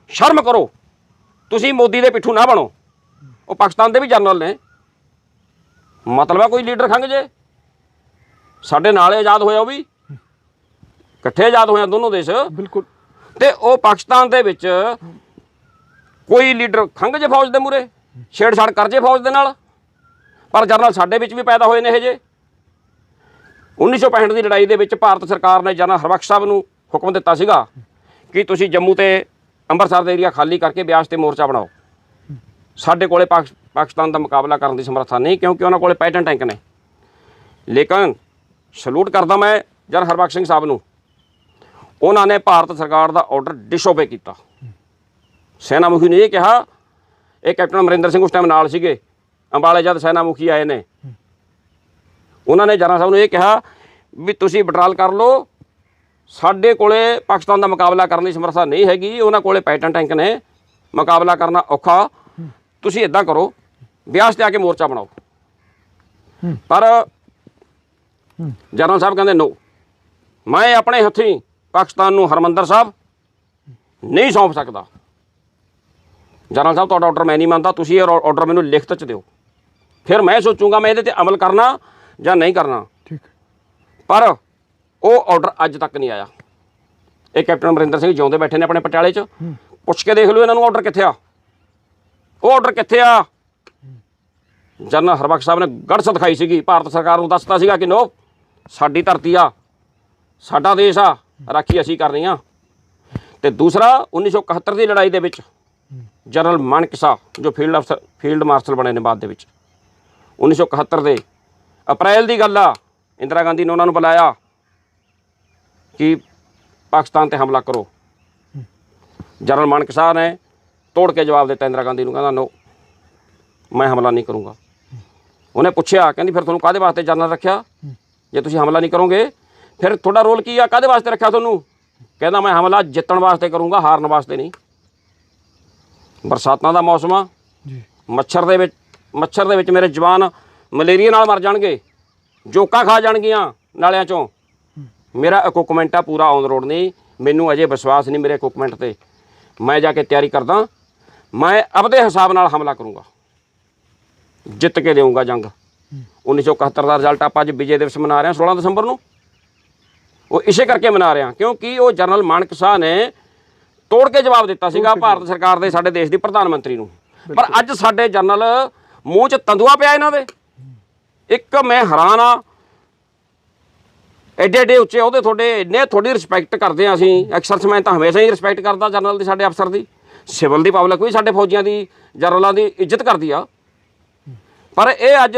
ਸ਼ਰਮ ਕਰੋ। ਤੁਸੀਂ ਮੋਦੀ ਦੇ ਪਿੱਠੂ ਨਾ ਬਣੋ। ਉਹ ਪਾਕਿਸਤਾਨ ਦੇ ਵੀ ਜਰਨਲ ਨੇ। ਮਤਲਬ ਹੈ ਕੋਈ ਲੀਡਰ ਖੰਗ ਜੇ। ਸਾਡੇ ਨਾਲ ਆਜ਼ਾਦ ਹੋਇਆ, ਉਹ ਵੀ ਇਕੱਠੇ ਆਜ਼ਾਦ ਹੋਇਆ ਦੋਨੋਂ ਦੇਸ਼। ਬਿਲਕੁਲ। ਤੇ ਉਹ ਪਾਕਿਸਤਾਨ ਦੇ ਵਿੱਚ ਕੋਈ ਲੀਡਰ ਖੰਗ ਜੇ ਫੌਜ ਦੇ ਮੂਹਰੇ, ਛੇੜਛਾੜ ਕਰ ਜੇ ਫੌਜ ਦੇ ਨਾਲ। ਪਰ ਜਰਨਲ ਸਾਡੇ ਵਿੱਚ ਵੀ ਪੈਦਾ ਹੋਏ ਨੇ ਇਹ ਜੇ। 1965 ਦੀ ਲੜਾਈ ਦੇ ਵਿੱਚ ਭਾਰਤ ਸਰਕਾਰ ਨੇ ਜਨਰਲ ਹਰਬਖਸ਼ ਸਾਹਿਬ ਨੂੰ ਹੁਕਮ ਦਿੱਤਾ ਸੀਗਾ ਕਿ ਤੁਸੀਂ ਜੰਮੂ ਤੇ ਅੰਮ੍ਰਿਤਸਰ ਦਾ ਏਰੀਆ ਖਾਲੀ ਕਰਕੇ ਬਿਆਸ ਤੇ ਮੋਰਚਾ ਬਣਾਓ। ਸਾਡੇ ਕੋਲੇ ਪਾਕਿਸਤਾਨ ਦਾ ਮੁਕਾਬਲਾ ਕਰਨ ਦੀ ਸਮਰੱਥਾ ਨਹੀਂ, ਕਿਉਂਕਿ ਉਹਨਾਂ ਕੋਲੇ ਪੈਟਨ ਟੈਂਕ ਨੇ। ਲੇਕਿਨ ਸਲੂਟ ਕਰਦਾ ਮੈਂ ਜਨਰਲ ਹਰਬਖਸ਼ ਸਿੰਘ ਸਾਹਿਬ ਨੂੰ। ਉਹਨਾਂ ਨੇ ਭਾਰਤ ਸਰਕਾਰ ਦਾ ਆਰਡਰ ਡਿਸਓਬੇ ਕੀਤਾ। ਸੈਨਾ ਮੁਖੀ ਨੇ ਇਹ ਕਿਹਾ, ਇਹ ਕੈਪਟਨ ਅਮਰਿੰਦਰ ਸਿੰਘ ਉਸ ਟਾਈਮ ਨਾਲ ਸੀਗੇ ਅੰਬਾਲੇ ਜਦ ਸੈਨਾ ਮੁਖੀ ਆਏ ਨੇ। ਉਹਨਾਂ ਨੇ ਜਨਰਲ ਸਾਹਿਬ ਨੂੰ ਇਹ ਕਿਹਾ ਵੀ ਤੁਸੀਂ ਵਿਡਰਾਲ ਕਰ ਲਓ, ਸਾਡੇ ਕੋਲੇ ਪਾਕਿਸਤਾਨ ਦਾ ਮੁਕਾਬਲਾ ਕਰਨ ਦੀ ਸਮਰੱਥਾ ਨਹੀਂ ਹੈਗੀ। ਉਹਨਾਂ ਕੋਲੇ ਪੈਟਨ ਟੈਂਕ ਨੇ, ਮੁਕਾਬਲਾ ਕਰਨਾ ਔਖਾ। ਤੁਸੀਂ ਇੱਦਾਂ ਕਰੋ, ਬਿਆਸ ਤੇ ਆ ਕੇ ਮੋਰਚਾ ਬਣਾਓ। ਪਰ ਜਨਰਲ ਸਾਹਿਬ ਕਹਿੰਦੇ ਨੋ, ਮੈਂ ਆਪਣੇ ਹੱਥੀਂ ਪਾਕਿਸਤਾਨ ਨੂੰ ਹਰਮੰਦਰ ਸਾਹਿਬ ਨਹੀਂ ਸੌਂਪ ਸਕਦਾ। ਜਨਰਲ ਸਾਹਿਬ ਤੁਹਾਡਾ ਆਰਡਰ ਮੈਂ ਨਹੀਂ ਮੰਨਦਾ, ਤੁਸੀਂ ਇਹ ਆਰਡਰ ਮੈਨੂੰ ਲਿਖਤ 'ਚ ਦਿਓ, ਫਿਰ ਮੈਂ ਸੋਚੂੰਗਾ ਮੈਂ ਇਹਦੇ 'ਤੇ ਅਮਲ ਕਰਨਾ ਜਾਂ ਨਹੀਂ ਕਰਨਾ। ਠੀਕ। ਪਰ ਉਹ ਆਰਡਰ ਅੱਜ ਤੱਕ ਨਹੀਂ ਆਇਆ। ਇਹ ਕੈਪਟਨ ਅਮਰਿੰਦਰ ਸਿੰਘ ਜਿਉਂਦੇ ਬੈਠੇ ਨੇ ਆਪਣੇ ਪਟਿਆਲੇ 'ਚ, ਪੁੱਛ ਕੇ ਦੇਖ ਲਓ ਇਹਨਾਂ ਨੂੰ ਆਰਡਰ ਕਿੱਥੇ ਆ। ਉਹ ਆਰਡਰ ਕਿੱਥੇ ਆ? ਜਨਰਲ ਹਰਬਖਸ਼ ਸਾਹਿਬ ਨੇ ਗੜ੍ਹਸ ਦਿਖਾਈ ਸੀਗੀ, ਭਾਰਤ ਸਰਕਾਰ ਨੂੰ ਦੱਸਤਾ ਸੀਗਾ ਕਿ ਨੋ ਸਾਡੀ ਧਰਤੀ ਆ, ਸਾਡਾ ਦੇਸ਼ ਆ, ਰਾਖੀ ਅਸੀਂ ਕਰਨੀ ਆ। ਤੇ ਦੂਸਰਾ 1971 ਦੀ ਲੜਾਈ ਦੇ ਵਿੱਚ ਜਨਰਲ ਮਾਨਕਿਸਾ ਜੋ ਫੀਲਡ ਮਾਰਸ਼ਲ ਬਣੇ ਨੇ ਬਾਅਦ ਦੇ ਵਿੱਚ, 1971 ਦੇ ਅਪ੍ਰੈਲ ਦੀ ਗੱਲ ਆ। ਇੰਦਰਾ ਗਾਂਧੀ ਨੇ ਉਹਨਾਂ ਨੂੰ ਬੁਲਾਇਆ ਕਿ ਪਾਕਿਸਤਾਨ ਤੇ ਹਮਲਾ ਕਰੋ। ਜਨਰਲ ਮਾਨਕ ਸਾਹ ਨੇ ਤੋੜ ਕੇ ਜਵਾਬ ਦਿੱਤਾ ਇੰਦਰਾ ਗਾਂਧੀ ਨੂੰ, ਕਹਿੰਦਾ ਨੋ, ਮੈਂ ਹਮਲਾ ਨਹੀਂ ਕਰੂੰਗਾ। ਉਹਨੇ ਪੁੱਛਿਆ, ਕਹਿੰਦੀ ਫਿਰ ਤੁਹਾਨੂੰ ਕਾਹਦੇ ਵਾਸਤੇ ਜਨਰਲ ਰੱਖਿਆ ਜੇ ਤੁਸੀਂ ਹਮਲਾ ਨਹੀਂ ਕਰੋਗੇ? ਫਿਰ ਤੁਹਾਡਾ ਰੋਲ ਕੀ ਆ, ਕਾਹਦੇ ਵਾਸਤੇ ਰੱਖਿਆ ਤੁਹਾਨੂੰ? ਕਹਿੰਦਾ ਮੈਂ ਹਮਲਾ ਜਿੱਤਣ ਵਾਸਤੇ ਕਰੂੰਗਾ, ਹਾਰਨ ਵਾਸਤੇ ਨਹੀਂ। ਬਰਸਾਤਾਂ ਦਾ ਮੌਸਮ ਆ ਜੀ, ਮੱਛਰ ਦੇ ਵਿੱਚ ਮੇਰੇ ਜਵਾਨ ਮਲੇਰੀਆ ਨਾਲ ਮਰ ਜਾਣਗੇ, ਜੋਕਾਂ ਖਾ ਜਾਣਗੀਆਂ ਨਾਲਿਆਂ 'ਚੋਂ। ਮੇਰਾ ਇਕੁਇਪਮੈਂਟ ਆ ਪੂਰਾ ਔਨ ਰੋਡ ਨਹੀਂ, ਮੈਨੂੰ ਅਜੇ ਵਿਸ਼ਵਾਸ ਨਹੀਂ ਮੇਰੇ ਇਕੁਇਪਮੈਂਟ 'ਤੇ। ਮੈਂ ਜਾ ਕੇ ਤਿਆਰੀ ਕਰਦਾ, ਮੈਂ ਆਪਦੇ ਹਿਸਾਬ ਨਾਲ ਹਮਲਾ ਕਰੂੰਗਾ, ਜਿੱਤ ਕੇ ਦੇਊਂਗਾ ਜੰਗ। 1971 ਦਾ ਰਿਜ਼ਲਟ ਆਪਾਂ ਅੱਜ ਵਿਜੇ ਦਿਵਸ ਮਨਾ ਰਹੇ ਹਾਂ 16 ਦਸੰਬਰ ਨੂੰ। ਉਹ ਇਸੇ ਕਰਕੇ ਮਨਾ ਰਹੇ ਹਾਂ ਕਿਉਂਕਿ ਉਹ ਜਨਰਲ ਮਾਨਕ ਸਾਹ ਨੇ ਤੋੜ ਕੇ ਜਵਾਬ ਦਿੱਤਾ ਸੀਗਾ ਭਾਰਤ ਸਰਕਾਰ ਦੇ, ਸਾਡੇ ਦੇਸ਼ ਦੀ ਪ੍ਰਧਾਨ ਮੰਤਰੀ ਨੂੰ। ਪਰ ਅੱਜ ਸਾਡੇ ਜਨਰਲ ਮੂੰਹ 'ਚ ਤੰਦੂਆ ਪਿਆ ਇਹਨਾਂ ਦੇ। ਇੱਕ ਮੈਂ ਹੈਰਾਨ ਆ, ਐਡੇ ਐਡੇ ਉੱਚੇ ਅਹੁਦੇ ਤੁਹਾਡੇ, ਇੰਨੇ ਤੁਹਾਡੀ ਰਿਸਪੈਕਟ ਕਰਦੇ ਹਾਂ ਅਸੀਂ। ਐਕਸਰਸਮੈਨ ਤਾਂ ਹਮੇਸ਼ਾ ਹੀ ਰਿਸਪੈਕਟ ਕਰਦਾ ਜਨਰਲ ਦੀ, ਸਾਡੇ ਅਫਸਰ ਦੀ। ਸਿਵਲ ਦੀ ਪਬਲਿਕ ਵੀ ਸਾਡੇ ਫੌਜੀਆਂ ਦੀ, ਜਨਰਲਾਂ ਦੀ ਇੱਜ਼ਤ ਕਰਦੀ ਆ। ਪਰ ਇਹ ਅੱਜ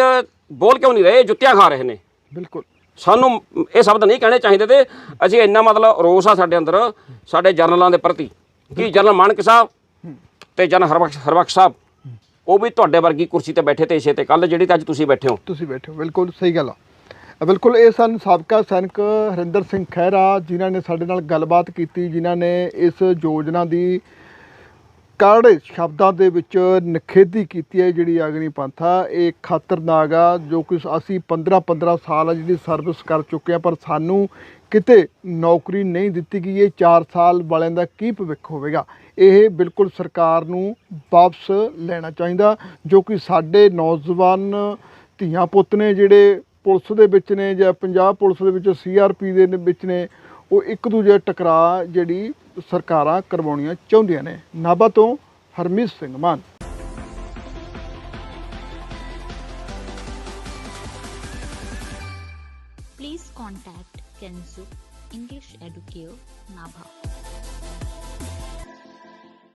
ਬੋਲ ਕਿਉਂ ਨਹੀਂ ਰਹੇ? ਜੁੱਤੀਆਂ ਖਾ ਰਹੇ ਨੇ। ਬਿਲਕੁਲ ਸਾਨੂੰ ਇਹ ਸ਼ਬਦ ਨਹੀਂ ਕਹਿਣੇ ਚਾਹੀਦੇ ਤੇ ਅਸੀਂ ਇੰਨਾ ਮਤਲਬ ਰੋਸ ਆ ਸਾਡੇ ਅੰਦਰ ਸਾਡੇ ਜਨਰਲਾਂ ਦੇ ਪ੍ਰਤੀ ਕਿ ਜਨਰਲ ਮਾਨਕ ਸਾਹਿਬ ਤੇ ਜਨਰਲ ਹਰਬਖਸ਼ ਸਾਹਿਬ ਉਹ ਵੀ ਤੁਹਾਡੇ ਵਰਗੀ ਕੁਰਸੀ ਤੇ ਬੈਠੇ ਤੇ ਇਸੇ ਤੇ ਕੱਲ ਜਿਹੜੀ ਤਾਂ ਅੱਜ ਤੁਸੀਂ ਬੈਠੇ ਹੋ। ਬਿਲਕੁਲ ਸਹੀ ਗੱਲ ਆ। ਬਿਲਕੁਲ ਇਹ ਸਨ ਸਾਬਕਾ ਸੈਨਿਕ ਹਰਿੰਦਰ ਸਿੰਘ ਖਹਿਰਾ, ਜਿਨ੍ਹਾਂ ਨੇ ਸਾਡੇ ਨਾਲ ਗੱਲਬਾਤ ਕੀਤੀ, ਜਿਨ੍ਹਾਂ ਨੇ ਇਸ ਯੋਜਨਾ ਦੀ ਕਾੜੇ ਸ਼ਬਦਾਂ ਦੇ ਵਿੱਚ ਨਿਖੇਧੀ ਕੀਤੀ ਹੈ। ਜਿਹੜੀ ਅਗਨੀਪੰਥ ਆ ਇਹ ਖਤਰਨਾਕ ਆ, ਜੋ ਕਿ ਅਸੀਂ 15 ਸਾਲ ਆ ਜਿਹੜੀ ਸਰਵਿਸ ਕਰ ਚੁੱਕੇ ਹਾਂ, ਪਰ ਸਾਨੂੰ ਕਿਤੇ ਨੌਕਰੀ ਨਹੀਂ ਦਿੱਤੀ ਗਈ। ਇਹ 4 ਸਾਲ ਵਾਲਿਆਂ ਦਾ ਕੀ ਭਵਿੱਖ ਹੋਵੇਗਾ? ਇਹ ਬਿਲਕੁਲ ਸਰਕਾਰ ਨੂੰ ਵਾਪਸ ਲੈਣਾ ਚਾਹੀਦਾ, ਜੋ ਕਿ ਸਾਡੇ ਨੌਜਵਾਨ ਧੀਆਂ ਪੁੱਤ ਨੇ ਜਿਹੜੇ ਪੁਲਿਸ ਦੇ ਵਿੱਚ ਨੇ ਜਾਂ ਪੰਜਾਬ ਪੁਲਿਸ ਦੇ ਵਿੱਚ CRP ਦੇ ਵਿੱਚ ਨੇ, ਉਹ ਇੱਕ ਦੂਜੇ ਟਕਰਾਅ ਜਿਹੜੀ ਸਰਕਾਰਾਂ ਕਰਵਾਉਣੀਆਂ ਚਾਹੁੰਦੀਆਂ ਨੇ। ਨਾਭਾ ਤੋਂ ਹਰਮੀਤ ਸਿੰਘ ਮਾਨ। Please contact Kenzu English Educare Nabha.